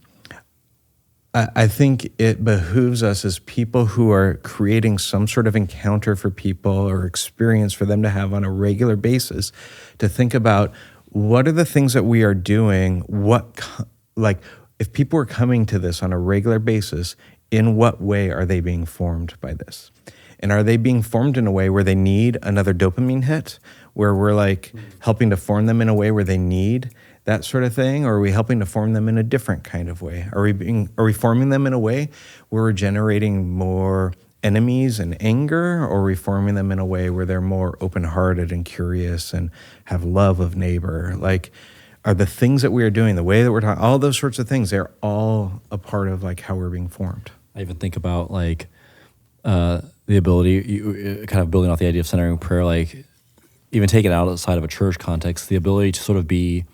[SPEAKER 3] think it behooves us as people who are creating some sort of encounter for people or experience for them to have on a regular basis to think about what are the things that we are doing, if people are coming to this on a regular basis, in what way are they being formed by this? And are they being formed in a way where they need another dopamine hit, where we're like helping to form them in a way where they need that sort of thing? Or are we helping to form them in a different kind of way? Are we forming them in a way where we're generating more enemies and anger? Or are we forming them in a way where they're more open-hearted and curious and have love of neighbor? Like, are the things that we are doing, the way that we're talking, all those sorts of things, they're all a part of like how we're being formed.
[SPEAKER 2] I even think about like the ability, kind of building off the idea of centering prayer, like even taking it outside of a church context, the ability to sort of be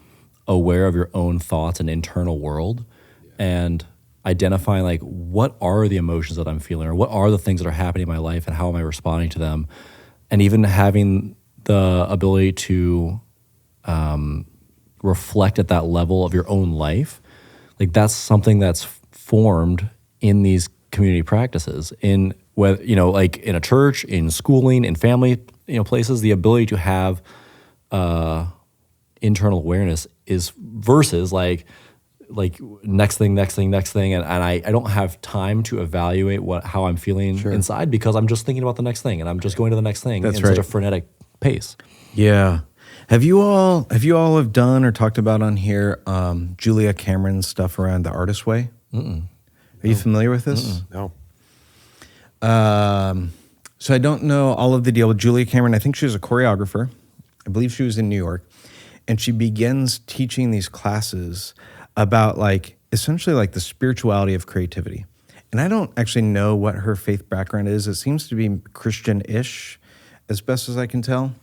[SPEAKER 2] aware of your own thoughts and internal world and identifying like what are the emotions that I'm feeling or what are the things that are happening in my life and how am I responding to them, and even having the ability to reflect at that level of your own life. Like that's something that's formed in these community practices, in whether, like in a church, in schooling, in family, places, the ability to have internal awareness is versus like next thing. And I don't have time to evaluate how I'm feeling inside because I'm just thinking about the next thing and I'm just going to the next thing in such a frenetic pace.
[SPEAKER 3] Yeah. Have you all have done or talked about on here Julia Cameron's stuff around the Artist Way?
[SPEAKER 2] Mm-mm.
[SPEAKER 3] Are you familiar with this?
[SPEAKER 1] No.
[SPEAKER 3] So I don't know all of the deal with Julia Cameron. I think she was a choreographer. I believe she was in New York. And she begins teaching these classes about like essentially like the spirituality of creativity. And I don't actually know what her faith background is. It seems to be Christian-ish as best as I can tell.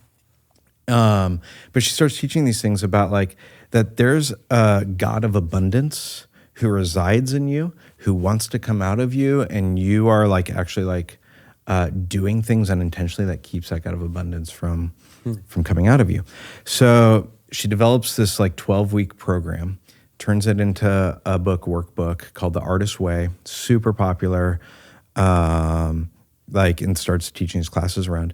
[SPEAKER 3] But she starts teaching these things about like that there's a God of abundance who resides in you, who wants to come out of you, and you are like actually like doing things unintentionally that keeps that God of abundance from coming out of you. So she develops this like 12-week program, turns it into a workbook called The Artist Way, super popular, and starts teaching these classes around.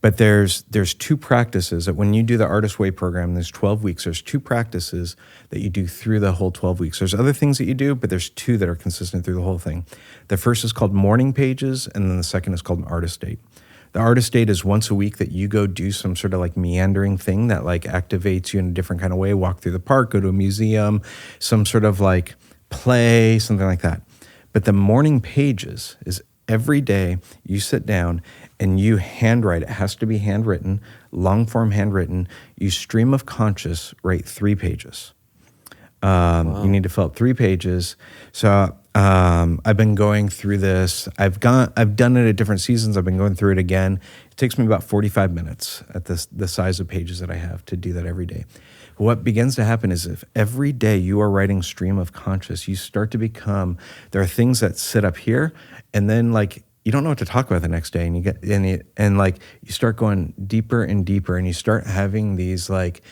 [SPEAKER 3] But there's two practices that when you do the Artist Way program, there's 12 weeks, there's two practices that you do through the whole 12 weeks. There's other things that you do, but there's two that are consistent through the whole thing. The first is called morning pages, and then the second is called an artist date. The artist date is once a week that you go do some sort of like meandering thing that like activates you in a different kind of way, walk through the park, go to a museum, some sort of like play, something like that. But the morning pages is every day you sit down and you handwrite. It has to be handwritten, long form handwritten. You stream of conscious write 3 pages. Wow. You need to fill up 3 pages. So I've been going through this. I've done it at different seasons. I've been going through it again. It takes me about 45 minutes at the size of pages that I have to do that every day. What begins to happen is if every day you are writing stream of conscious, you start to become, there are things that sit up here, and then like you don't know what to talk about the next day, and you start going deeper and deeper, and you start having these like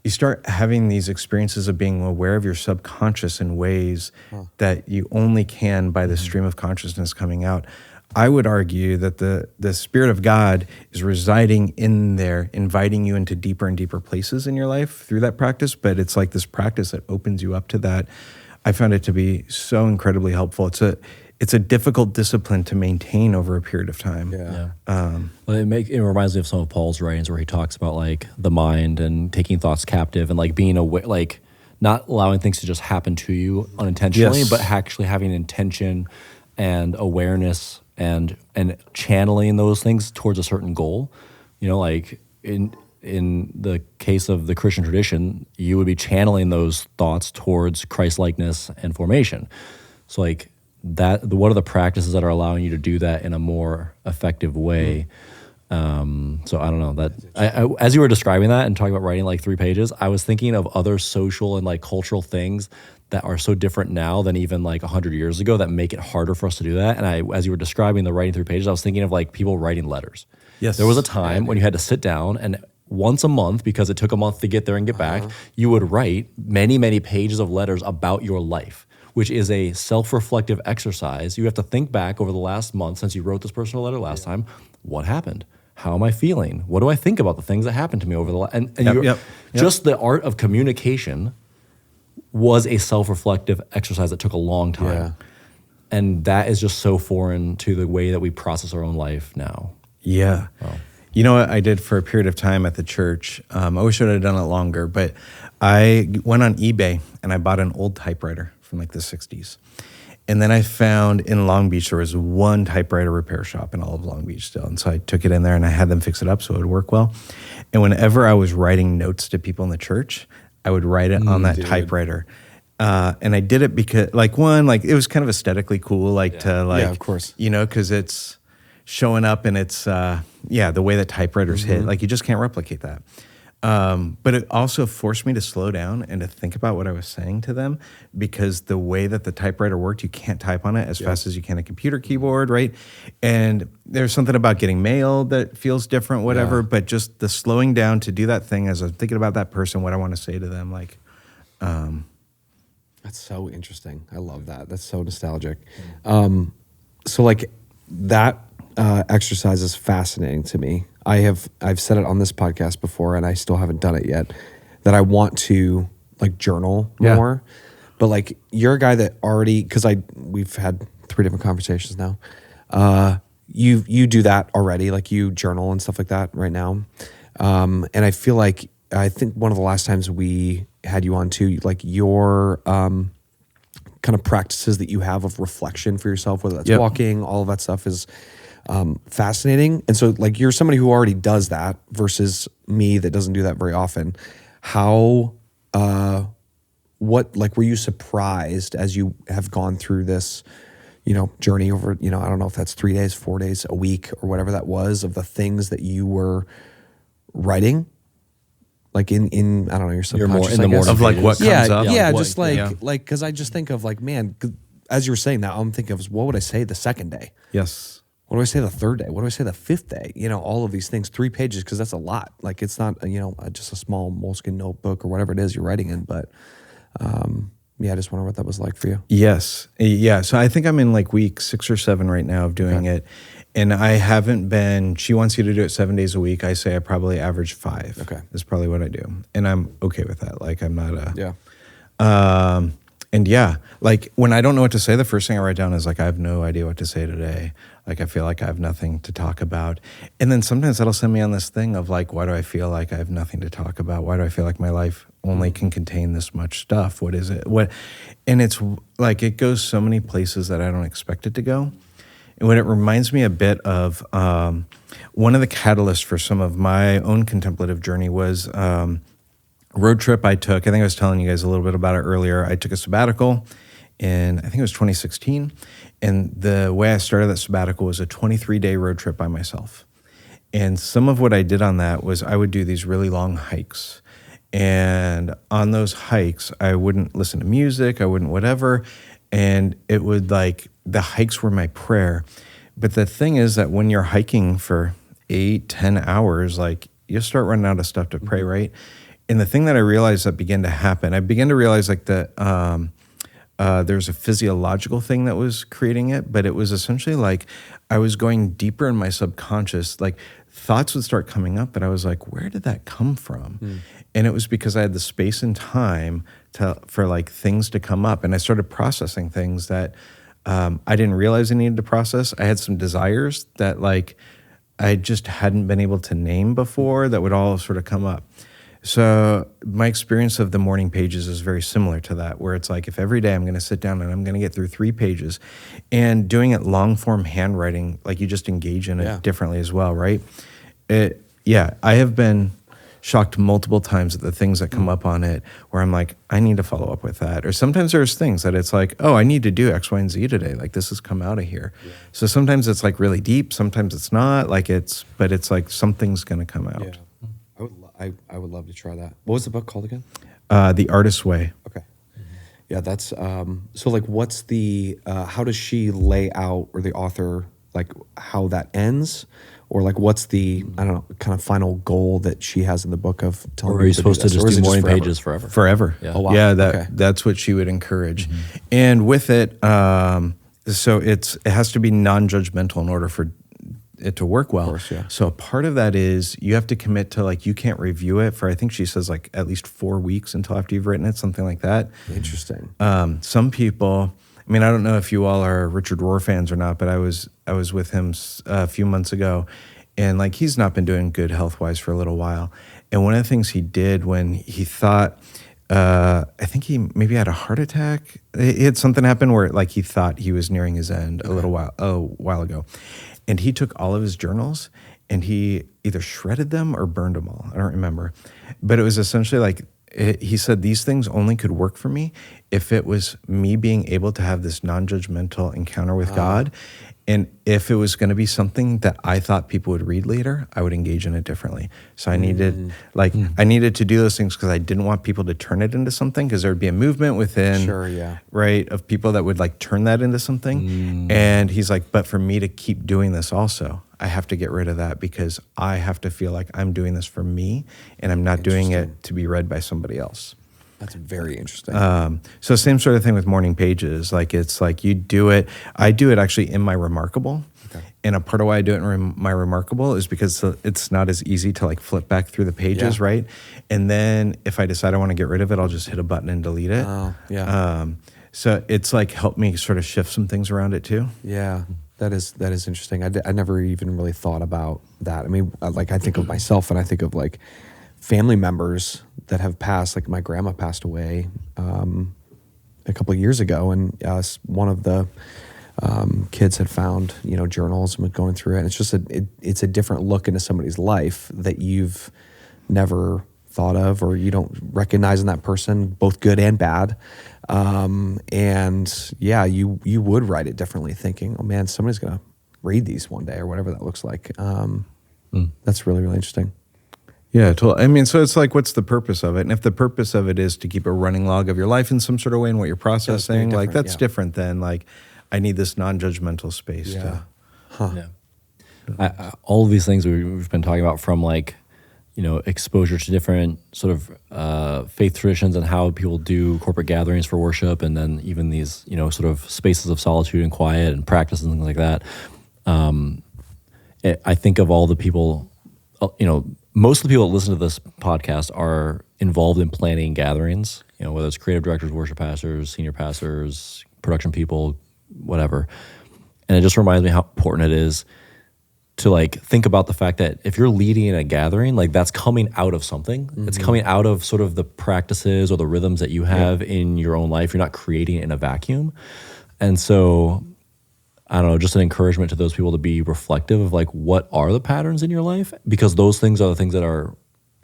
[SPEAKER 3] you start having these experiences of being aware of your subconscious in ways that you only can by the stream of consciousness coming out. I would argue that the Spirit of God is residing in there, inviting you into deeper and deeper places in your life through that practice, but it's like this practice that opens you up to that. I found it to be so incredibly helpful. It's a difficult discipline to maintain over a period of time.
[SPEAKER 2] Well, it reminds me of some of Paul's writings where he talks about like the mind and taking thoughts captive and like being aware, like not allowing things to just happen to you unintentionally, but actually having intention and awareness and channeling those things towards a certain goal. You know, like in the case of the Christian tradition, you would be channeling those thoughts towards Christ-likeness and formation. So like what are the practices that are allowing you to do that in a more effective way? So I don't know that I, as you were describing that and talking about writing like 3 pages, I was thinking of other social and like cultural things that are so different now than even like 100 years ago that make it harder for us to do that. And as you were describing the writing 3 pages, I was thinking of like people writing letters.
[SPEAKER 3] Yes.
[SPEAKER 2] There was a time when you had to sit down and once a month, because it took a month to get there and get back, you would write many, many pages of letters about your life, which is a self-reflective exercise. You have to think back over the last month since you wrote this personal letter last time. What happened? How am I feeling? What do I think about the things that happened to me over the last... And just the art of communication was a self-reflective exercise that took a long time.
[SPEAKER 1] Yeah.
[SPEAKER 2] And that is just so foreign to the way that we process our own life now.
[SPEAKER 3] Yeah.
[SPEAKER 2] Wow.
[SPEAKER 3] You know what I did for a period of time at the church? I wish I would have done it longer, but I went on eBay and I bought an old typewriter from like the 60s. And then I found in Long Beach, there was one typewriter repair shop in all of Long Beach still. And so I took it in there and I had them fix it up so it would work well. And whenever I was writing notes to people in the church, I would write it on that typewriter. And I did it because like it was kind of aesthetically cool, to like,
[SPEAKER 1] of course,
[SPEAKER 3] you know, cause it's showing up and it's, the way that typewriters hit, like you just can't replicate that. But it also forced me to slow down and to think about what I was saying to them, because the way that the typewriter worked, you can't type on it as fast as you can a computer keyboard, right? And there's something about getting mail that feels different, whatever, but just the slowing down to do that thing as I'm thinking about that person, what I want to say to them, like...
[SPEAKER 1] That's so interesting. I love that. That's so nostalgic. So like that exercise is fascinating to me. I've said it on this podcast before, and I still haven't done it yet, that I want to like journal more. But like you're a guy that already, because we've had 3 different conversations now. You do that already, like you journal and stuff like that right now. And I feel like I think one of the last times we had you on too, like your kind of practices that you have of reflection for yourself, whether that's walking, all of that stuff is fascinating. And so like you're somebody who already does that versus me that doesn't do that very often. How, were you surprised as you have gone through this, journey over, I don't know if that's 3 days, 4 days, a week or whatever that was, of the things that you were writing? Like in I don't know, your subconscious,
[SPEAKER 2] in the morning
[SPEAKER 3] of like what comes up.
[SPEAKER 1] Yeah, just because I just think of like, man, as you were saying that, I'm thinking of what would I say the second day?
[SPEAKER 3] Yes.
[SPEAKER 1] What do I say the third day? What do I say the 5th day? All of these things, 3 pages, because that's a lot. Like it's not, just a small moleskin notebook or whatever it is you're writing in. But I just wonder what that was like for you.
[SPEAKER 3] Yes. Yeah. So I think I'm in like week 6 or 7 right now of doing it. And I haven't been, she wants you to do it 7 days a week. I say I probably average 5.
[SPEAKER 1] Okay.
[SPEAKER 3] That's probably what I do. And I'm okay with that. Like I'm not like when I don't know what to say, the first thing I write down is like, I have no idea what to say today. Like I feel like I have nothing to talk about. And then sometimes that'll send me on this thing of like, why do I feel like I have nothing to talk about? Why do I feel like my life only can contain this much stuff? What is it? And it's like, it goes so many places that I don't expect it to go. And when it reminds me a bit of one of the catalysts for some of my own contemplative journey was a road trip I took. I think I was telling you guys a little bit about it earlier. I took a sabbatical in, I think it was 2016. And the way I started that sabbatical was a 23-day road trip by myself. And some of what I did on that was I would do these really long hikes. And on those hikes, I wouldn't listen to music, I wouldn't whatever. And it would like, the hikes were my prayer. But the thing is that when you're hiking for 8-10 hours, like you'll start running out of stuff to pray, right? And the thing that I realized that began to happen, I began to realize like that there's a physiological thing that was creating it, but it was essentially like I was going deeper in my subconscious, like thoughts would start coming up, but I was like, where did that come from? And it was because I had the space and time for like things to come up. And I started processing things that I didn't realize I needed to process. I had some desires that like I just hadn't been able to name before that would all sort of come up. So my experience of the morning pages is very similar to that, where it's like if every day I'm going to sit down and I'm going to get through 3 pages, and doing it long form handwriting, like you just engage in it differently as well, right? I have been shocked multiple times at the things that come up on it where I'm like, I need to follow up with that. Or sometimes there's things that it's like, oh, I need to do X, Y, and Z today. Like this has come out of here. Yeah. So sometimes it's like really deep. Sometimes it's not but it's like something's going to come out.
[SPEAKER 1] Yeah. I would love to try that. What was the book called again?
[SPEAKER 3] The Artist's Way.
[SPEAKER 1] Okay. Yeah, that's so like what's the how does she lay out, or the author, like how that ends, or like what's the I don't know kind of final goal that she has in the book of telling
[SPEAKER 2] Or are you supposed to just do morning
[SPEAKER 1] forever?
[SPEAKER 2] pages forever?
[SPEAKER 3] Forever.
[SPEAKER 2] Yeah.
[SPEAKER 1] Oh, wow.
[SPEAKER 3] Yeah, that's what she would encourage. And with it, so it has to be non-judgmental in order for it to work well.
[SPEAKER 1] Of course, yeah.
[SPEAKER 3] So part of that is you have to commit to like you can't review it for, I think she says like at least 4 weeks until after you've written it, something like that.
[SPEAKER 1] Interesting.
[SPEAKER 3] Some people, I mean, I don't know if you all are Richard Rohr fans or not, but I was with him a few months ago, and like he's not been doing good health-wise for a little while. And one of the things he did when he thought, I think he maybe had a heart attack. He had something happen where like he thought he was nearing his end a while ago. And he took all of his journals and he either shredded them or burned them all. I don't remember. But it was essentially like, he said these things only could work for me if it was me being able to have this non-judgmental encounter with God. And if it was going to be something that I thought people would read later, I would engage in it differently. So I needed, I needed to do those things because I didn't want people to turn it into something, because there would be a movement within, right, of people that would like turn that into something. And he's like, but for me to keep doing this also, I have to get rid of that because I have to feel like I'm doing this for me and I'm not doing it to be read by somebody else.
[SPEAKER 1] That's very interesting.
[SPEAKER 3] So same sort of thing with morning pages. Like it's like you do it. I do it actually in my Remarkable. Okay. And a part of why I do it in my Remarkable is because it's not as easy to like flip back through the pages, right? And then if I decide I want to get rid of it, I'll just hit a button and delete it.
[SPEAKER 1] Oh, yeah.
[SPEAKER 3] So it's like helped me sort of shift some things around it too.
[SPEAKER 1] Yeah, that is interesting. I never even really thought about that. I mean, like I think of myself and I think of like family members that have passed. Like my grandma passed away a couple of years ago, and one of the kids had found journals and was going through it. And it's just it's a different look into somebody's life that you've never thought of, or you don't recognize in that person, both good and bad. And yeah, you would write it differently, thinking, oh man, somebody's gonna read these one day, or whatever that looks like. That's really, really interesting.
[SPEAKER 3] Yeah, totally. I mean, so it's like, what's the purpose of it? And if the purpose of it is to keep a running log of your life in some sort of way and what you're processing, like that's different than like, I need this non-judgmental space.
[SPEAKER 1] Yeah.
[SPEAKER 2] All of these things we've been talking about, from like, exposure to different sort of faith traditions and how people do corporate gatherings for worship, and then even these, sort of spaces of solitude and quiet and practice and things like that. I think of all the people, most of the people that listen to this podcast are involved in planning gatherings, whether it's creative directors, worship pastors, senior pastors, production people, whatever. And it just reminds me how important it is to like think about the fact that if you're leading in a gathering, like that's coming out of something. Mm-hmm. It's coming out of sort of the practices or the rhythms that you have in your own life. You're not creating it in a vacuum. And so I don't know, just an encouragement to those people to be reflective of like, what are the patterns in your life? Because those things are the things that are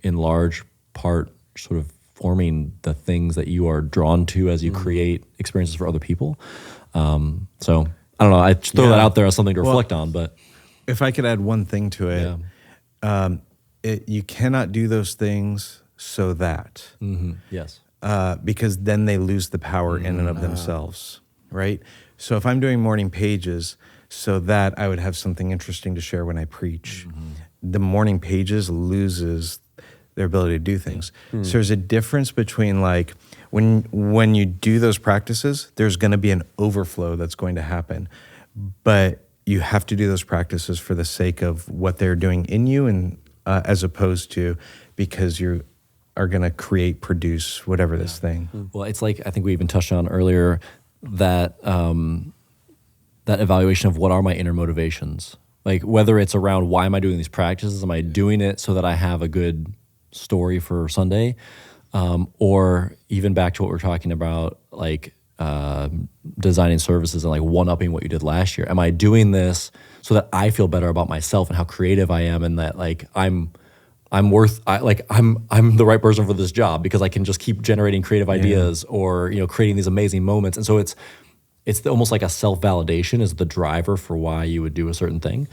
[SPEAKER 2] in large part sort of forming the things that you are drawn to as you create experiences for other people. So I don't know, I throw that out there as something to reflect on, but.
[SPEAKER 3] If I could add one thing to it, you cannot do those things so that.
[SPEAKER 2] Mm-hmm. Yes.
[SPEAKER 3] Because then they lose the power in and of themselves, right? So if I'm doing morning pages so that I would have something interesting to share when I preach, the morning pages loses their ability to do things. So there's a difference between like when you do those practices, there's going to be an overflow that's going to happen, but you have to do those practices for the sake of what they're doing in you, and as opposed to because you are going to produce whatever this thing.
[SPEAKER 2] Well, it's like I think we even touched on earlier that that evaluation of what are my inner motivations. Like whether it's around why am I doing these practices? Am I doing it so that I have a good story for Sunday? Or even back to what we're talking about, like designing services and like one-upping what you did last year. Am I doing this so that I feel better about myself and how creative I am, and that like I'm the right person for this job because I can just keep generating creative ideas or creating these amazing moments. And so it's almost like a self-validation is the driver for why you would do a certain thing.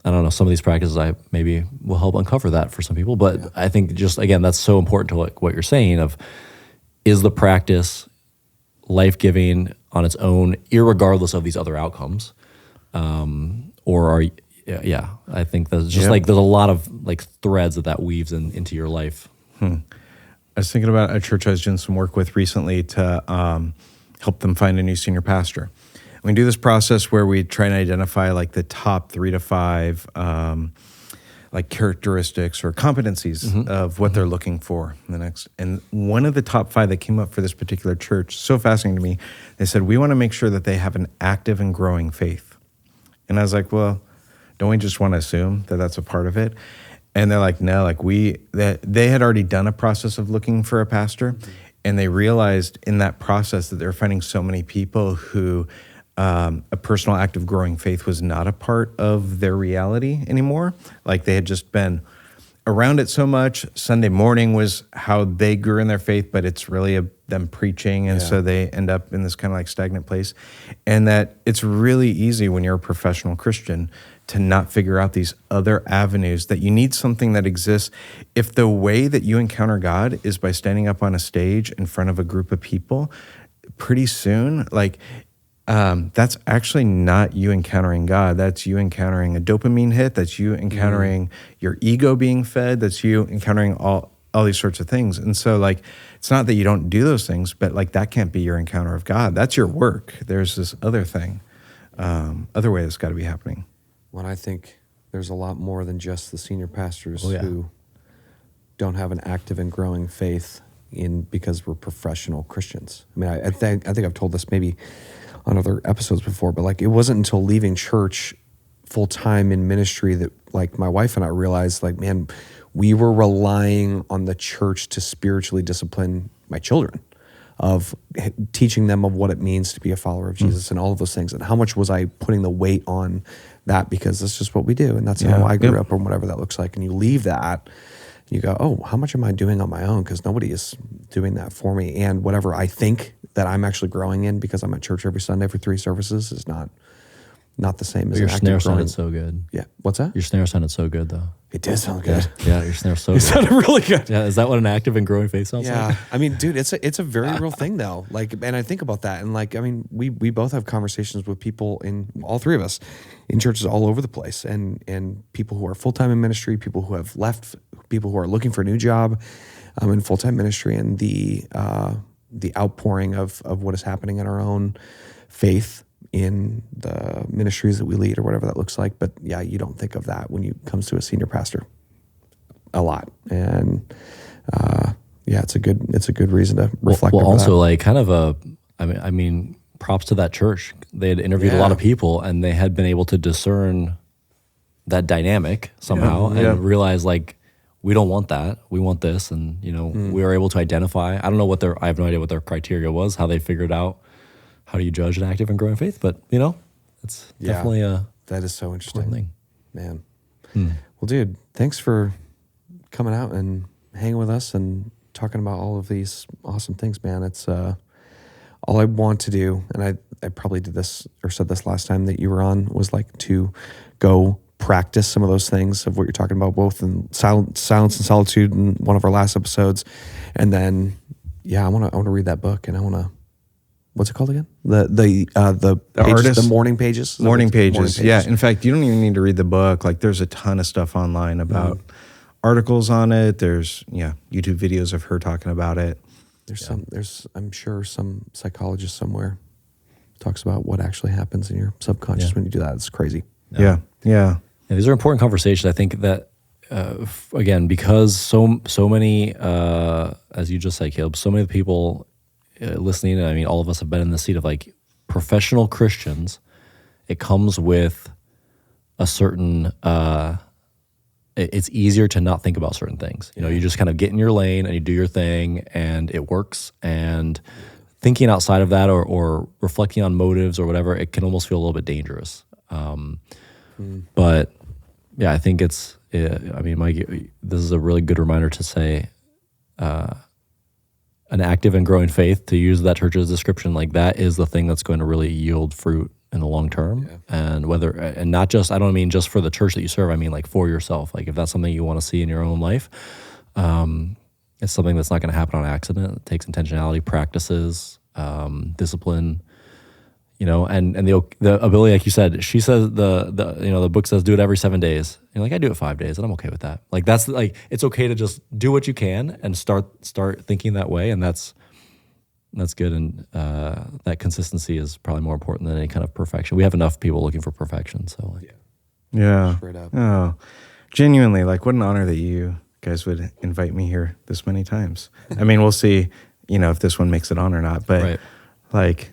[SPEAKER 2] I don't know, some of these practices maybe will help uncover that for some people, but I think just, again, that's so important to like what you're saying of, is the practice life-giving on its own, irregardless of these other outcomes? Or are I think there's just like, there's a lot of like threads that weaves into your life.
[SPEAKER 3] I was thinking about a church I was doing some work with recently to help them find a new senior pastor. We do this process where we try and identify like the top 3 to 5 like characteristics or competencies of what they're looking for in the next. And one of the top 5 that came up for this particular church, so fascinating to me, they said, we want to make sure that they have an active and growing faith. And I was like, well, don't we just want to assume that that's a part of it? And they're like, no, like they had already done a process of looking for a pastor, and they realized in that process that they were finding so many people who a personal act of growing faith was not a part of their reality anymore. Like they had just been around it so much. Sunday morning was how they grew in their faith, but it's really them preaching. And so they end up in this kind of like stagnant place. And that it's really easy when you're a professional Christian to not figure out these other avenues, that you need something that exists. If the way that you encounter God is by standing up on a stage in front of a group of people, pretty soon, like, that's actually not you encountering God. That's you encountering a dopamine hit. That's you encountering your ego being fed. That's you encountering all these sorts of things. And so like, it's not that you don't do those things, but like that can't be your encounter of God. That's your work. There's this other thing, other way that's got to be happening.
[SPEAKER 1] Well, I think there's a lot more than just the senior pastors who don't have an active and growing faith because we're professional Christians. I mean, I think I've told this maybe on other episodes before, but like it wasn't until leaving church full time in ministry that like my wife and I realized like, man, we were relying on the church to spiritually discipline my children, of teaching them of what it means to be a follower of Jesus and all of those things. And how much was I putting the weight on that because that's just what we do. And that's how I grew up, or whatever that looks like. And you leave that, you go, oh, how much am I doing on my own? Because nobody is doing that for me. And whatever I think that I'm actually growing in because I'm at church every Sunday for 3 services is not the same as
[SPEAKER 2] your
[SPEAKER 1] an
[SPEAKER 2] snare
[SPEAKER 1] active growing.
[SPEAKER 2] sounded so good.
[SPEAKER 1] Yeah. What's that?
[SPEAKER 2] Your snare sounded so good, though.
[SPEAKER 1] It did sound good.
[SPEAKER 2] Yeah, your snare so
[SPEAKER 1] It
[SPEAKER 2] good.
[SPEAKER 1] sounded really good.
[SPEAKER 2] Yeah, is that what an active and growing faith sounds like?
[SPEAKER 1] Yeah. I mean, dude, it's a very real thing though. Like, and I think about that, and like, I mean, we both have conversations with people all 3 of us in churches all over the place, and people who are full-time in ministry, people who have left, people who are looking for a new job in full-time ministry, and the outpouring of what is happening in our own faith in the ministries that we lead or whatever that looks like. But yeah, you don't think of that when it comes to a senior pastor a lot. And it's a good reason to reflect on that.
[SPEAKER 2] Also like kind of I mean, props to that church. They had interviewed a lot of people, and they had been able to discern that dynamic somehow and realize like, we don't want that. We want this. And, we were able to identify. I don't know I have no idea what their criteria was, how they figured out how do you judge an active and growing faith. But, it's definitely
[SPEAKER 1] that is so interesting.
[SPEAKER 2] Thing.
[SPEAKER 1] Man. Well, dude, thanks for coming out and hanging with us and talking about all of these awesome things, man. It's all I want to do, and I probably did this or said this last time that you were on, was like to go practice some of those things of what you're talking about, both in Silence and Solitude in one of our last episodes, and then I want to read that book, and I want to. What's it called again? The pages, the morning pages.
[SPEAKER 3] Morning pages. Yeah. In fact, you don't even need to read the book. Like, there's a ton of stuff online about articles on it. There's YouTube videos of her talking about it.
[SPEAKER 1] I'm sure some psychologist somewhere talks about what actually happens in your subconscious when you do that. It's crazy.
[SPEAKER 3] Yeah.
[SPEAKER 2] These are important conversations. I think that again, because so many, as you just said, Caleb, so many people listening. I mean, all of us have been in the seat of like professional Christians. It comes with a certain. It's easier to not think about certain things. You just kind of get in your lane and you do your thing, and it works. And thinking outside of that, or reflecting on motives or whatever, it can almost feel a little bit dangerous. But yeah, I think Mike, this is a really good reminder to say, an active and growing faith, to use that church's description, like that is the thing that's going to really yield fruit in the long term. And not just, I don't mean just for the church that you serve, I mean like for yourself. Like if that's something you want to see in your own life, it's something that's not going to happen on accident. It takes intentionality, practices, discipline, and the ability, like you said, she says the book says do it every 7 days. You're like, I do it 5 days and I'm okay with that. Like that's like, it's okay to just do what you can and start thinking that way. And that's good. And that consistency is probably more important than any kind of perfection. We have enough people looking for perfection. So
[SPEAKER 3] yeah.
[SPEAKER 1] Straight up.
[SPEAKER 3] Oh, genuinely, like what an honor that you guys would invite me here this many times. I mean, we'll see, if this one makes it on or not, but like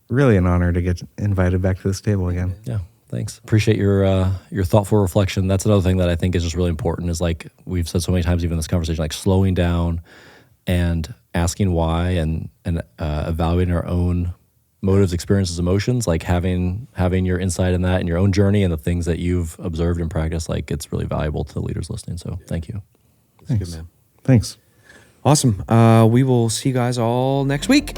[SPEAKER 3] really an honor to get invited back to this table again.
[SPEAKER 2] Yeah. Thanks. Appreciate your thoughtful reflection. That's another thing that I think is just really important, is like we've said so many times, even in this conversation, like slowing down and asking why, and evaluating our own motives, experiences, emotions, like having your insight in that and your own journey and the things that you've observed and practiced, like it's really valuable to the leaders listening. So thank you.
[SPEAKER 3] Thanks.
[SPEAKER 1] Good, man.
[SPEAKER 3] Thanks.
[SPEAKER 1] Awesome. We will see you guys all next week.